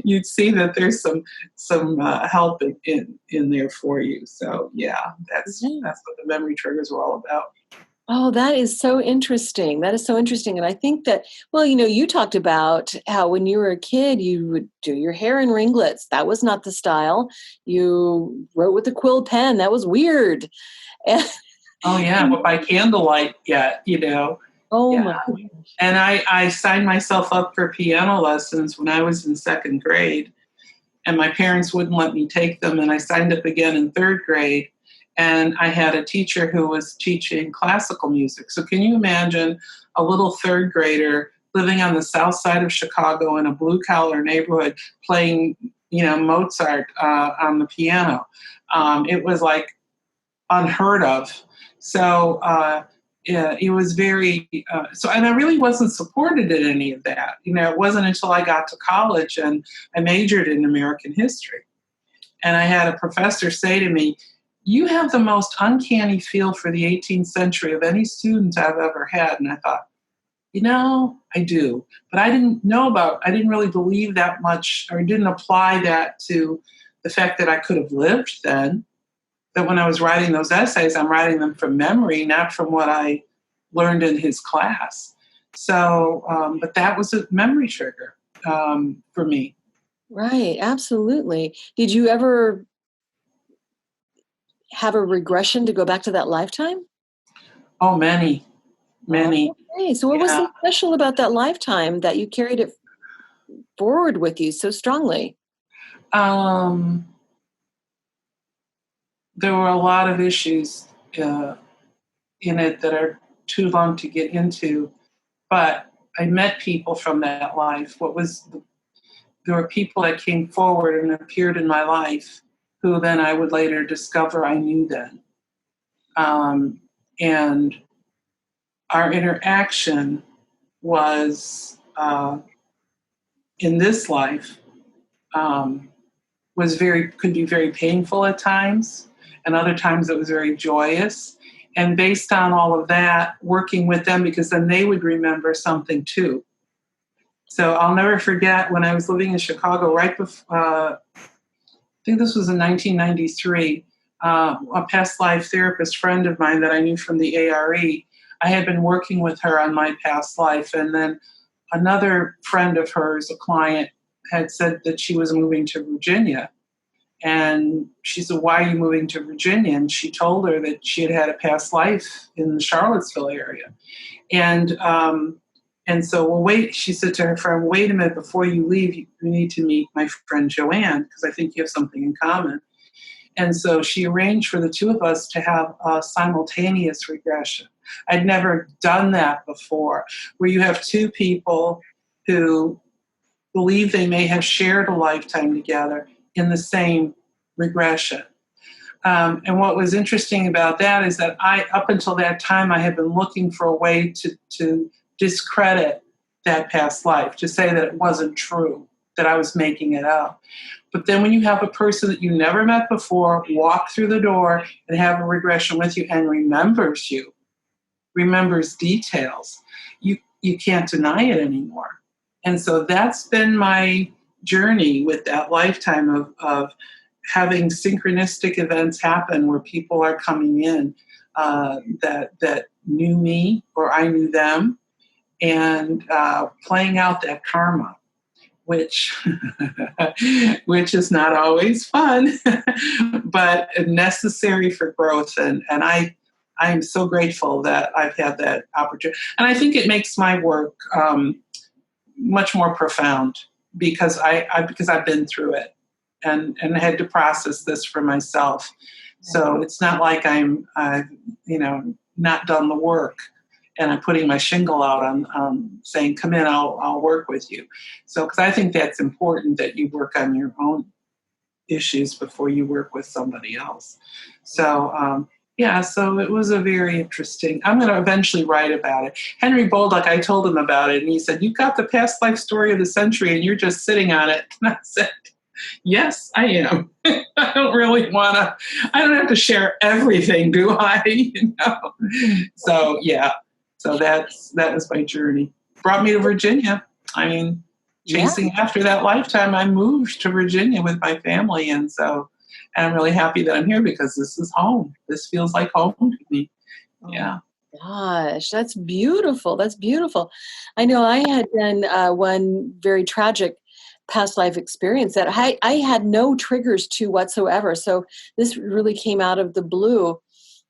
you'd see that there's some help in there for you. So yeah, that's what the memory triggers were all about. Oh, that is so interesting. That is so interesting. And I think that, well, you talked about how when you were a kid, you would do your hair in ringlets. That was not the style. You wrote with a quill pen. That was weird. And, oh, yeah, but by candlelight, Oh, yeah. my gosh. And I signed myself up for piano lessons when I was in second grade, and my parents wouldn't let me take them. And I signed up again in third grade. And I had a teacher who was teaching classical music. So can you imagine a little third grader living on the south side of Chicago in a blue-collar neighborhood playing, Mozart on the piano? It was like unheard of. So it was very, and I really wasn't supported in any of that. It wasn't until I got to college and I majored in American history. And I had a professor say to me, "You have the most uncanny feel for the 18th century of any student I've ever had." And I thought, I do. But I didn't really believe that much, or didn't apply that to the fact that I could have lived then. That when I was writing those essays, I'm writing them from memory, not from what I learned in his class. So, but that was a memory trigger for me. Right. Absolutely. Did you ever have a regression to go back to that lifetime? Oh, many. Okay. So what was so special about that lifetime that you carried it forward with you so strongly? There were a lot of issues in it that are too long to get into, but I met people from that life. There were people that came forward and appeared in my life who then I would later discover I knew then. And our interaction was in this life could be very painful at times, and other times it was very joyous. And based on all of that, working with them, because then they would remember something too. So I'll never forget when I was living in Chicago right before, I think this was in 1993, a past life therapist friend of mine that I knew from the A.R.E, I had been working with her on my past life. And then another friend of hers, a client, had said that she was moving to Virginia. And she said, "Why are you moving to Virginia?" And she told her that she had a past life in the Charlottesville area. And so, well, wait, she said to her friend, "Wait a minute, before you leave, you need to meet my friend Joanne, because I think you have something in common." And so she arranged for the two of us to have a simultaneous regression. I'd never done that before, where you have two people who believe they may have shared a lifetime together in the same regression. And what was interesting about that is that up until that time, I had been looking for a way to discredit that past life, to say that it wasn't true, that I was making it up. But then when you have a person that you never met before walk through the door and have a regression with you and remembers details, you can't deny it anymore. And so that's been my journey with that lifetime of having synchronistic events happen where people are coming in that knew me or I knew them, and playing out that karma, which is not always fun, but necessary for growth. And I I'm so grateful that I've had that opportunity. And I think it makes my work much more profound because because I've been through it and had to process this for myself. So it's not like I'm not done the work and I'm putting my shingle out on saying, come in, I'll work with you. So, because I think that's important that you work on your own issues before you work with somebody else. So, so it was a very interesting. I'm going to eventually write about it. Henry Bolduc, I told him about it, and he said, "You've got the past life story of the century, and you're just sitting on it." And I said, "Yes, I am. I don't really want to. I don't have to share everything, do I? So yeah. So that was my journey. Brought me to Virginia. I mean, chasing after that lifetime, I moved to Virginia with my family, and I'm really happy that I'm here because this is home. This feels like home to me. Yeah. Gosh, that's beautiful. That's beautiful. I know I had done one very tragic past life experience that I had no triggers to whatsoever. So this really came out of the blue,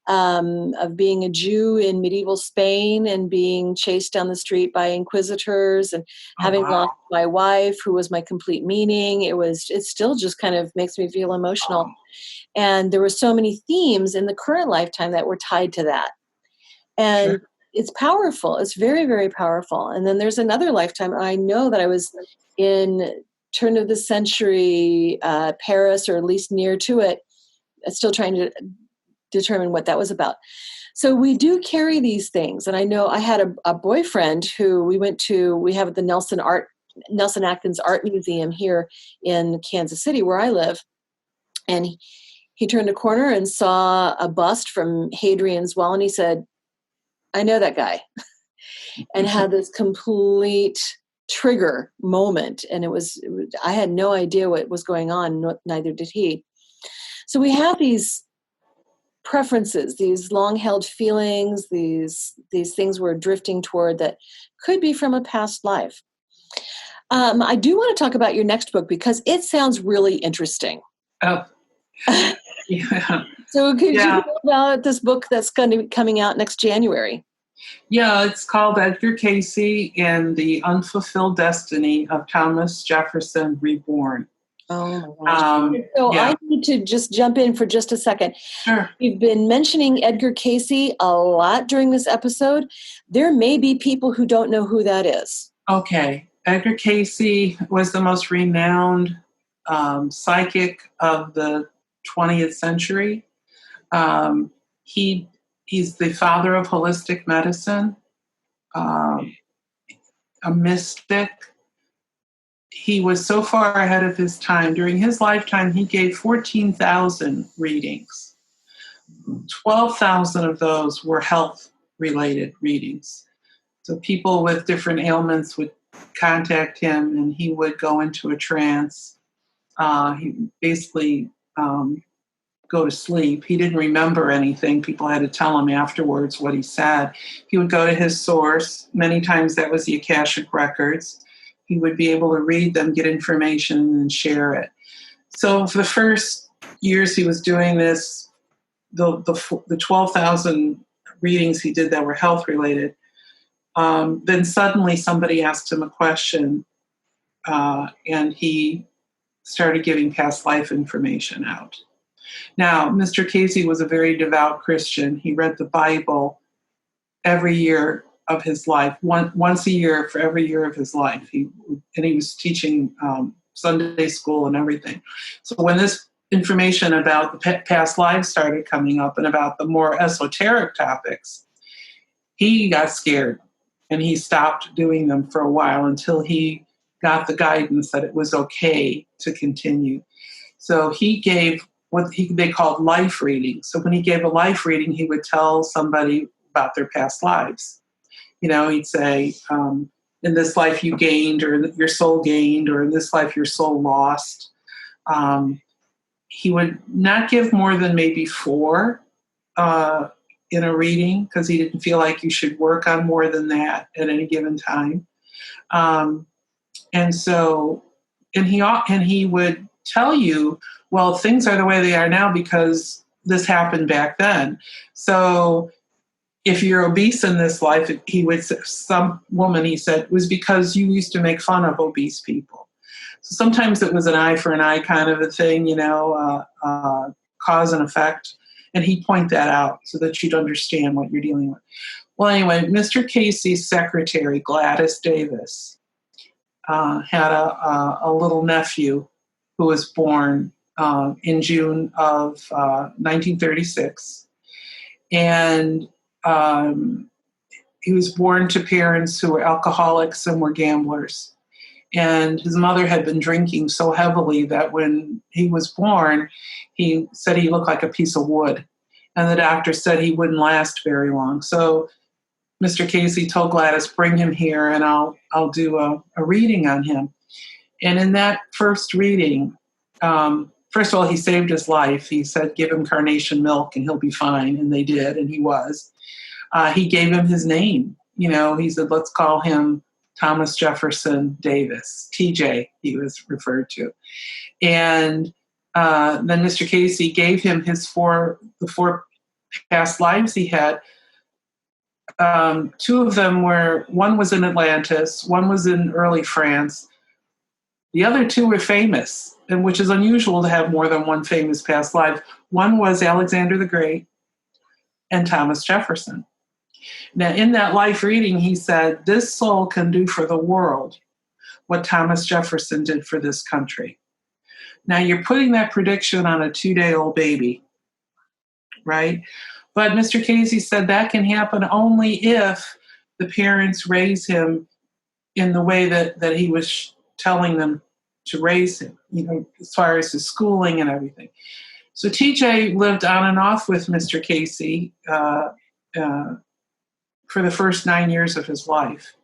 of being a Jew in medieval Spain and being chased down the street by inquisitors and having lost my wife, who was my complete meaning. It still just kind of makes me feel emotional. And there were so many themes in the current lifetime that were tied to that. And it's powerful. It's very, very powerful. And then there's another lifetime. I know that I was in turn of the century Paris, or at least near to it, still trying to determine what that was about. So we do carry these things. And I know I had a boyfriend who we have the Nelson Atkins Art Museum here in Kansas City, where I live. And he turned a corner and saw a bust from Hadrian's Wall, and he said, "I know that guy," and had this complete trigger moment. And I had no idea what was going on, neither did he. So we have these preferences, these long-held feelings, these things we're drifting toward that could be from a past life. I do want to talk about your next book because it sounds really interesting. Oh, yeah. So could you tell about this book that's going to be coming out next January? Yeah, it's called Edgar Cayce and the Unfulfilled Destiny of Thomas Jefferson Reborn. Oh my gosh. I need to just jump in for just a second. Sure. We've been mentioning Edgar Cayce a lot during this episode. There may be people who don't know who that is. Okay. Edgar Cayce was the most renowned psychic of the 20th century. He's the father of holistic medicine, a mystic. He was so far ahead of his time. During his lifetime, he gave 14,000 readings. 12,000 of those were health-related readings. So people with different ailments would contact him, and he would go into a trance. He basically go to sleep. He didn't remember anything. People had to tell him afterwards what he said. He would go to his source. Many times that was the Akashic Records. He would be able to read them, get information, and share it. So for the first years he was doing this, the 12,000 readings he did that were health-related, then suddenly somebody asked him a question, and he started giving past life information out. Now, Mr. Cayce was a very devout Christian. He read the Bible every year of his life, once a year for every year of his life. He was teaching Sunday school and everything. So when this information about the past lives started coming up and about the more esoteric topics, he got scared and he stopped doing them for a while until he got the guidance that it was okay to continue. So he gave what they called life readings. So when he gave a life reading, he would tell somebody about their past lives. He'd say, in this life you gained, or your soul gained, or in this life your soul lost. He would not give more than maybe 4 in a reading, because he didn't feel like you should work on more than that at any given time. And he would tell you, well, things are the way they are now because this happened back then. So if you're obese in this life, he would say, some woman, he said, was because you used to make fun of obese people. So sometimes it was an eye for an eye kind of a thing, cause and effect. And he'd point that out so that you'd understand what you're dealing with. Well, anyway, Mr. Cayce's secretary, Gladys Davis, had a little nephew who was born in June of 1936. And he was born to parents who were alcoholics and were gamblers. And his mother had been drinking so heavily that when he was born, he said he looked like a piece of wood. And the doctor said he wouldn't last very long. So Mr. Cayce told Gladys, bring him here and I'll do a reading on him. And in that first reading, first of all, he saved his life. He said, give him carnation milk and he'll be fine. And they did, and he was. He gave him his name. He said, let's call him Thomas Jefferson Davis, TJ, he was referred to. And then Mr. Cayce gave him the four past lives he had. Two of them one was in Atlantis, one was in early France. The other two were famous, and which is unusual to have more than one famous past life. One was Alexander the Great and Thomas Jefferson. Now, in that life reading, he said, this soul can do for the world what Thomas Jefferson did for this country. Now, you're putting that prediction on a 2-day-old baby, right? But Mr. Cayce said that can happen only if the parents raise him in the way that he was telling them to raise him, as far as his schooling and everything. So TJ lived on and off with Mr. Cayce for the first 9 years of his life.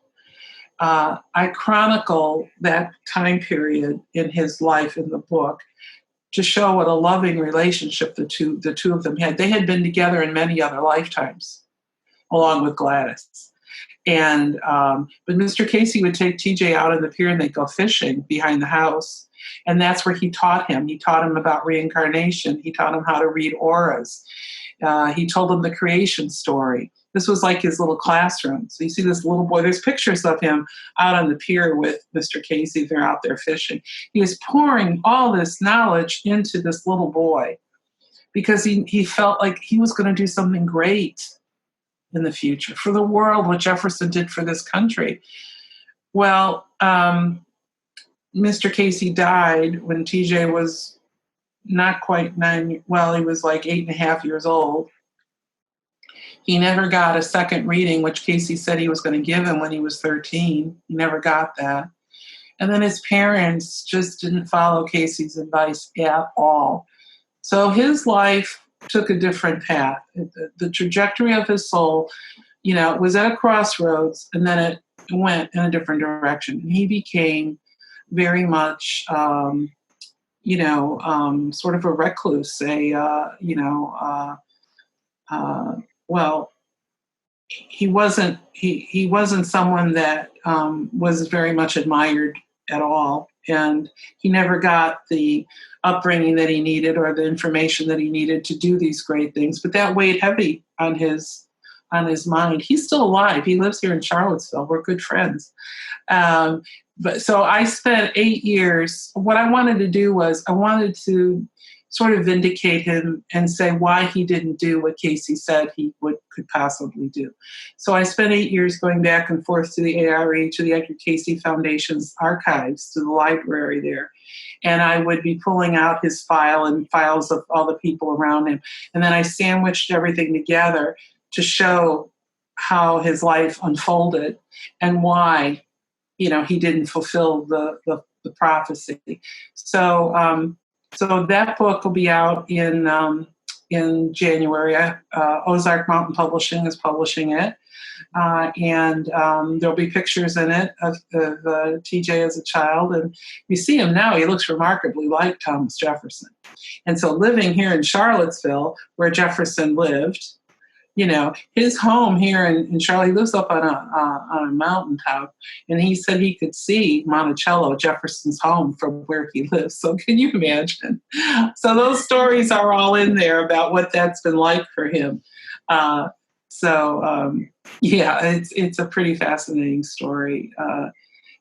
I chronicle that time period in his life in the book to show what a loving relationship the two of them had. They had been together in many other lifetimes, along with Gladys. And but Mr. Cayce would take TJ out on the pier and they'd go fishing behind the house. And that's where he taught him. He taught him about reincarnation. He taught him how to read auras. He told him the creation story. This was like his little classroom. So you see this little boy, there's pictures of him out on the pier with Mr. Cayce. They're out there fishing. He was pouring all this knowledge into this little boy because he felt like he was going to do something great in the future for the world, what Jefferson did for this country. Well, Mr. Cayce died when TJ was not quite 9. He was like 8.5 years old. He never got a second reading, which Cayce said he was going to give him when he was 13. He never got that. And then his parents just didn't follow Cayce's advice at all. So his life took a different path. The trajectory of his soul, was at a crossroads, and then it went in a different direction. And he became very much, sort of a recluse, he wasn't someone that was very much admired at all, and he never got the upbringing that he needed or the information that he needed to do these great things. But that weighed heavy on his mind. He's still alive. He lives here in Charlottesville. We're good friends. But so I spent 8 years. What I wanted to do was I wanted to sort of vindicate him and say why he didn't do what Cayce said he could possibly do. So I spent 8 years going back and forth to the A.R.E, to the Edgar Cayce Foundation's archives, to the library there. And I would be pulling out his file and files of all the people around him. And then I sandwiched everything together to show how his life unfolded and why, he didn't fulfill the prophecy. So that book will be out in January. Ozark Mountain Publishing is publishing it. And there'll be pictures in it of TJ as a child. And you see him now, he looks remarkably like Thomas Jefferson. And so living here in Charlottesville, where Jefferson lived, his home here in Charlotte, he lives up on a mountaintop, and he said he could see Monticello, Jefferson's home, from where he lives. So can you imagine? So those stories are all in there about what that's been like for him. It's a pretty fascinating story,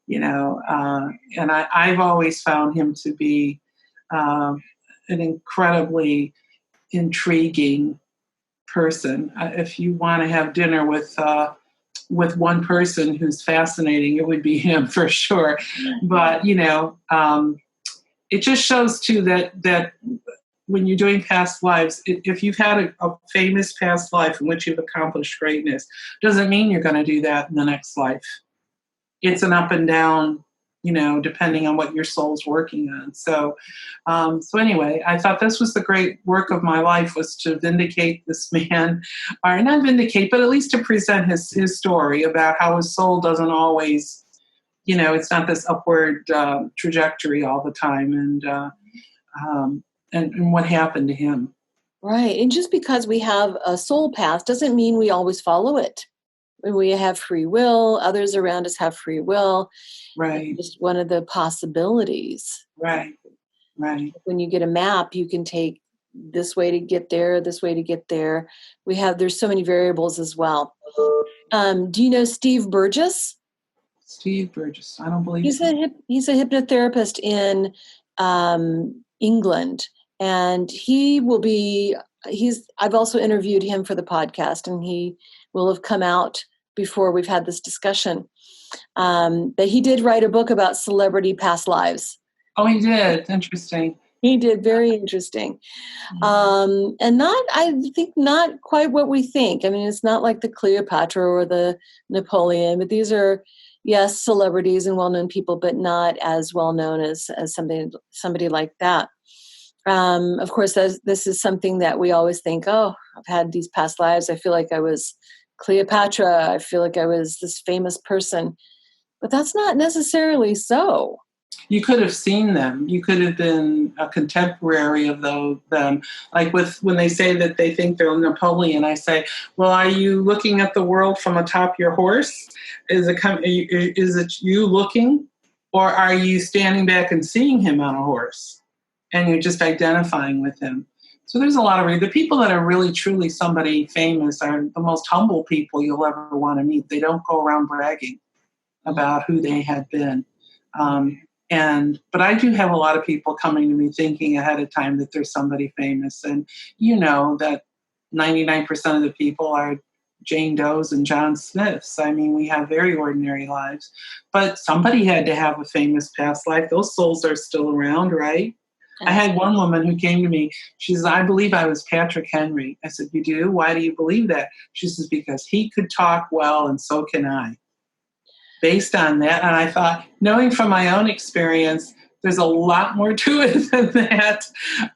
and I've always found him to be an incredibly intriguing person. If you want to have dinner with one person who's fascinating, it would be him for sure. But it just shows too that when you're doing past lives, if you've had a famous past life in which you've accomplished greatness, doesn't mean you're going to do that in the next life. It's an up and down, depending on what your soul's working on. So anyway, I thought this was the great work of my life, was to vindicate this man, or not vindicate, but at least to present his story about how his soul doesn't always, it's not this upward trajectory all the time, and what happened to him. Right. And just because we have a soul path doesn't mean we always follow it. We have free will. Others around us have free will. Right. It's just one of the possibilities. Right. When you get a map, you can take this way to get there, this way to get there. There's so many variables as well. Do you know Steve Burgess? Steve Burgess. I don't believe he's a hypnotherapist in England, and I've also interviewed him for the podcast, and he will have come out before we've had this discussion. But he did write a book about celebrity past lives. Oh, he did. Interesting. He did. Very interesting. And I think not quite what we think. I mean, it's not like the Cleopatra or the Napoleon, but these are, yes, celebrities and well-known people, but not as well-known as somebody like that. Of course, this is something that we always think, oh, I've had these past lives. I feel like I was Cleopatra. I feel like I was this famous person. But that's not necessarily so. You could have seen them. You could have been a contemporary of them. Like when they say that they think they're Napoleon, I say, well, are you looking at the world from atop your horse? Is it you looking? Or are you standing back and seeing him on a horse? And you're just identifying with him. So there's a lot of the people that are really truly somebody famous are the most humble people you'll ever want to meet. They don't go around bragging about who they had been. But I do have a lot of people coming to me thinking ahead of time that there's somebody famous. And that 99% of the people are Jane Does and John Smiths. I mean, we have very ordinary lives. But somebody had to have a famous past life. Those souls are still around, right? I had one woman who came to me. She says, I believe I was Patrick Henry. I said, you do? Why do you believe that? She says, because he could talk well and so can I. Based on that, and I thought, knowing from my own experience, there's a lot more to it than that.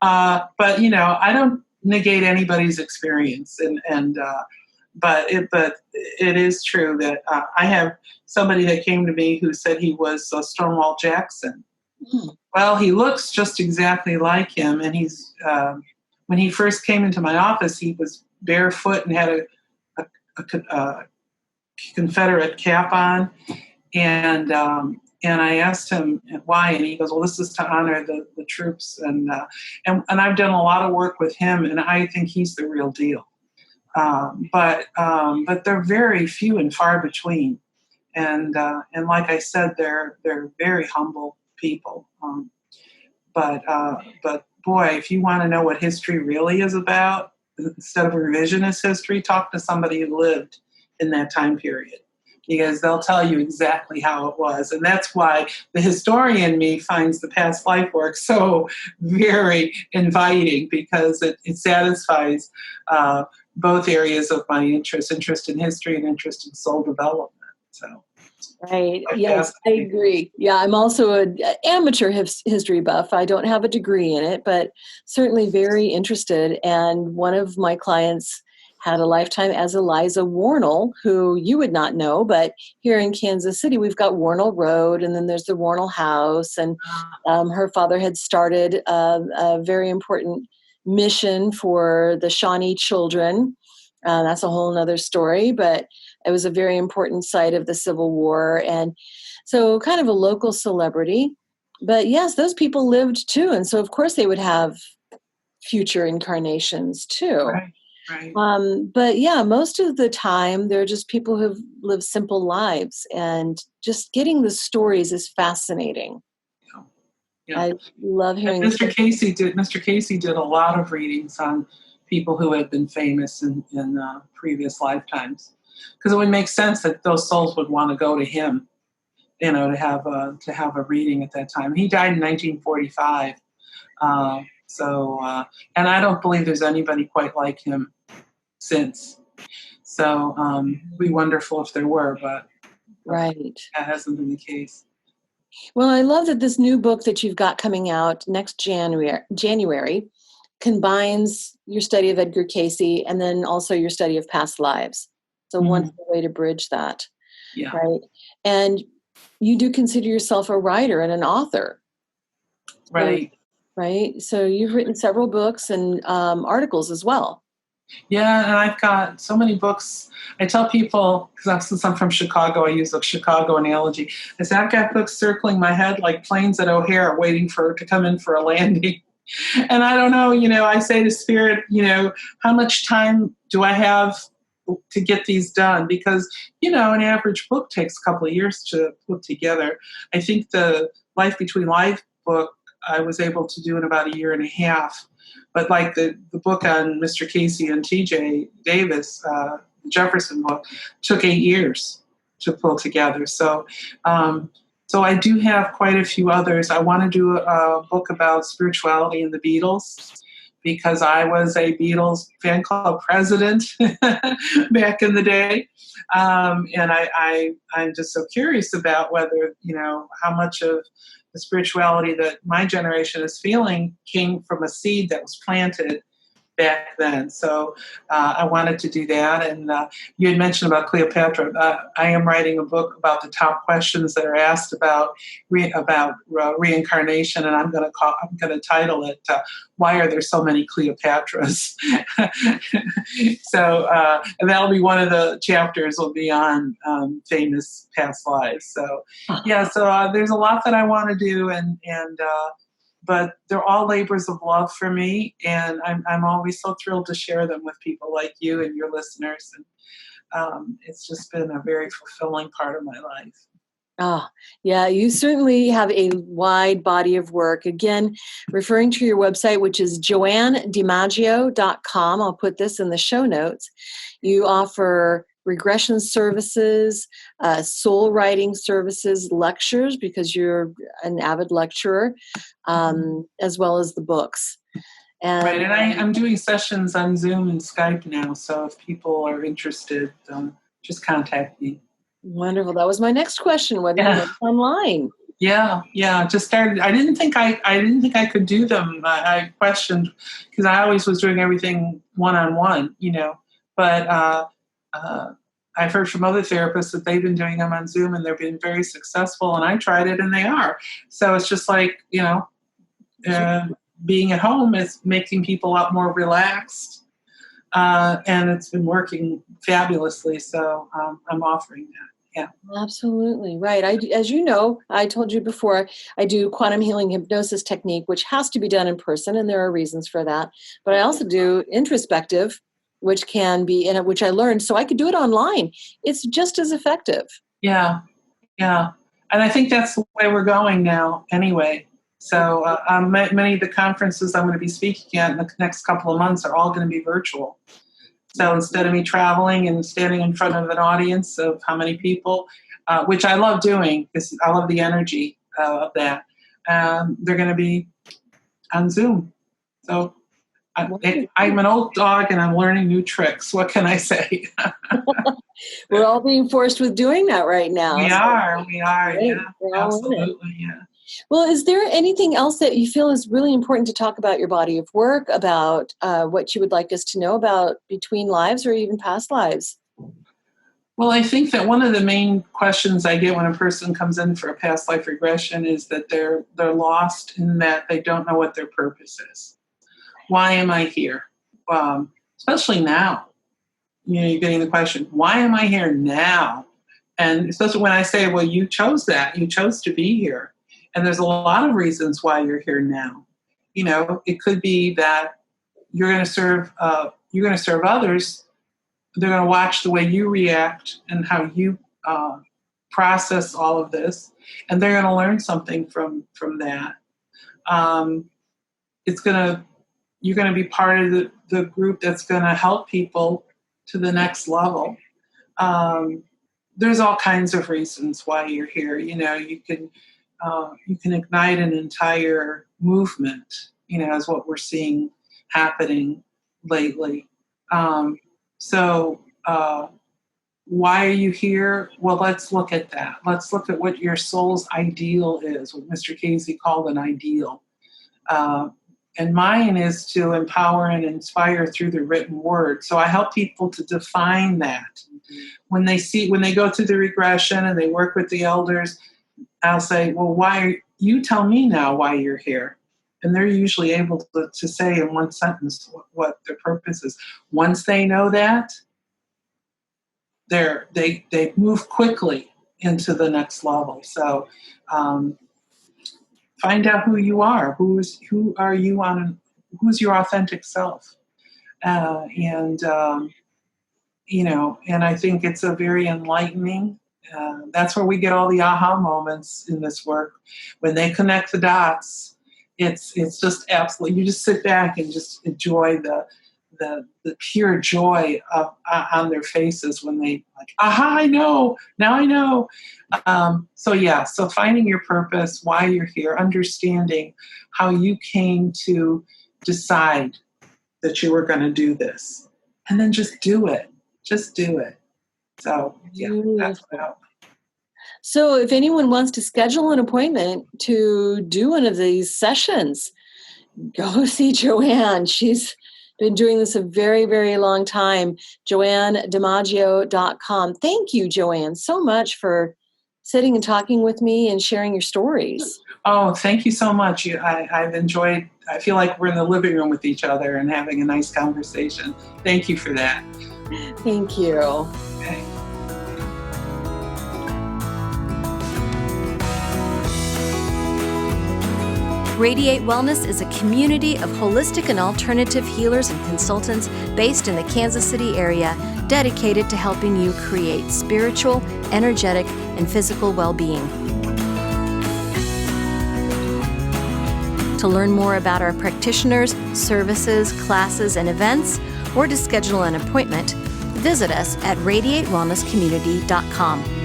But I don't negate anybody's experience, but it is true that I have somebody that came to me who said he was Stonewall Jackson. Mm. Well, he looks just exactly like him, and he's when he first came into my office, he was barefoot and had a Confederate cap on, and I asked him why, and he goes, "Well, this is to honor the troops," and I've done a lot of work with him, and I think he's the real deal. But they're very few and far between, and like I said, they're very humble people. But boy, if you want to know what history really is about, instead of revisionist history, talk to somebody who lived in that time period, because they'll tell you exactly how it was. And that's why the historian me finds the past life work so very inviting, because it satisfies both areas of my interest in history and interest in soul development. So. Right. Yes, I agree. Yeah, I'm also an amateur history buff. I don't have a degree in it, but certainly very interested. And one of my clients had a lifetime as Eliza Warnell, who you would not know, but here in Kansas City, we've got Warnell Road, and then there's the Warnell House. And her father had started a very important mission for the Shawnee children. That's a whole nother story, but it was a very important site of the Civil War. And so kind of a local celebrity. But yes, those people lived too. And so, of course, they would have future incarnations too. Right. Right. But yeah, most of the time, they're just people who've lived simple lives. And just getting the stories is fascinating. Yeah. I love And hearing Mr. Cayce did a lot of readings on people who had been famous in previous lifetimes, because it would make sense that those souls would want to go to him, to have a reading at that time. He died in 1945, and I don't believe there's anybody quite like him since. So it'd be wonderful if there were, but right. that hasn't been the case. Well, I love that this new book that you've got coming out next January combines your study of Edgar Cayce and then also your study of past lives. It's a wonderful way to bridge that. Yeah. Right. And you do consider yourself a writer and an author. Right. Right. So you've written several books and articles as well. Yeah, and I've got so many books. I tell people, because since I'm from Chicago, I use a Chicago analogy. I say I've got books circling my head like planes at O'Hare waiting to come in for a landing. And I don't know, I say to Spirit, how much time do I have to get these done? Because, an average book takes a couple of years to put together. I think the Life Between Life book I was able to do in about a year and a half. But like the book on Mr. Cayce and T.J. Davis, the Jefferson book, took 8 years to pull together. So I do have quite a few others. I want to do a book about spirituality and the Beatles, because I was a Beatles fan club president back in the day. And I'm just so curious about whether, how much of the spirituality that my generation is feeling came from a seed that was planted back then. So I wanted to do that. And you had mentioned about Cleopatra. I am writing a book about the top questions that are asked about reincarnation, and I'm going to title it "Why Are There So Many Cleopatras?" So and that'll be one of the chapters. Will be on famous past lives. So yeah. So there's a lot that I want to do, but they're all labors of love for me, and I'm always so thrilled to share them with people like you and your listeners. And it's just been a very fulfilling part of my life. Oh, yeah, you certainly have a wide body of work. Again, referring to your website, which is joannedimaggio.com. I'll put this in the show notes. You offer regression services, soul writing services, lectures, because you're an avid lecturer, as well as the books. Right, and I'm doing sessions on Zoom and Skype now, so if people are interested, just contact me. Wonderful. That was my next question, whether you went online. Yeah, just started. I didn't think I could do them. I questioned, because I always was doing everything one-on-one, but I've heard from other therapists that they've been doing them on Zoom and they've been very successful, and I tried it and they are. So it's just like, being at home is making people a lot more relaxed, and it's been working fabulously. So I'm offering that. Yeah, absolutely right. As you know, I told you before, I do quantum healing hypnosis technique, which has to be done in person, and there are reasons for that. But I also do introspective, which can be which I learned, so I could do it online. It's just as effective. Yeah, and I think that's the way we're going now. Anyway. So many of the conferences I'm going to be speaking at in the next couple of months are all going to be virtual. So instead of me traveling and standing in front of an audience of how many people, which I love doing, because I love the energy of that, they're going to be on Zoom. So I'm an old dog and I'm learning new tricks. What can I say? We're all being forced with doing that right now. We are. Right? Yeah, absolutely, yeah. Well, is there anything else that you feel is really important to talk about your body of work, about what you would like us to know about between lives or even past lives? Well, I think that one of the main questions I get when a person comes in for a past life regression is that they're lost, in that they don't know what their purpose is. Why am I here? Especially now. you're getting the question, why am I here now? And especially when I say, well, you chose that, you chose to be here. And there's a lot of reasons why you're here now. It could be that you're going to serve others. They're going to watch the way you react and how you process all of this, and they're going to learn something from that. You're going to be part of the group that's going to help people to the next level. There's all kinds of reasons why you're here. You can ignite an entire movement, is what we're seeing happening lately. Why are you here? Well, let's look at that. Let's look at what your soul's ideal is, what Mr. Cayce called an ideal. And mine is to empower and inspire through the written word. So I help people to define that. When they go through the regression and they work with the elders, I'll say, well, you tell me now why you're here. And they're usually able to say in one sentence what their purpose is. Once they know that, they move quickly into the next level. So find out who you are. Who are you who's your authentic self? And I think it's a very enlightening. That's where we get all the aha moments in this work. When they connect the dots, it's just absolutely, you just sit back and just enjoy the pure joy on their faces when they aha, I know, now I know. So finding your purpose, why you're here, understanding how you came to decide that you were going to do this, and then just do it. Just do it. So, that's about. So if anyone wants to schedule an appointment to do one of these sessions, go see Joanne. She's been doing this a very, very long time. JoanneDiMaggio.com. Thank you, Joanne, so much for sitting and talking with me and sharing your stories. Oh, thank you so much. I've enjoyed, I feel like we're in the living room with each other and having a nice conversation. Thank you for that. Thank you. Okay. Radiate Wellness is a community of holistic and alternative healers and consultants based in the Kansas City area, dedicated to helping you create spiritual, energetic, and physical well-being. To learn more about our practitioners, services, classes, and events, or to schedule an appointment, visit us at radiatewellnesscommunity.com.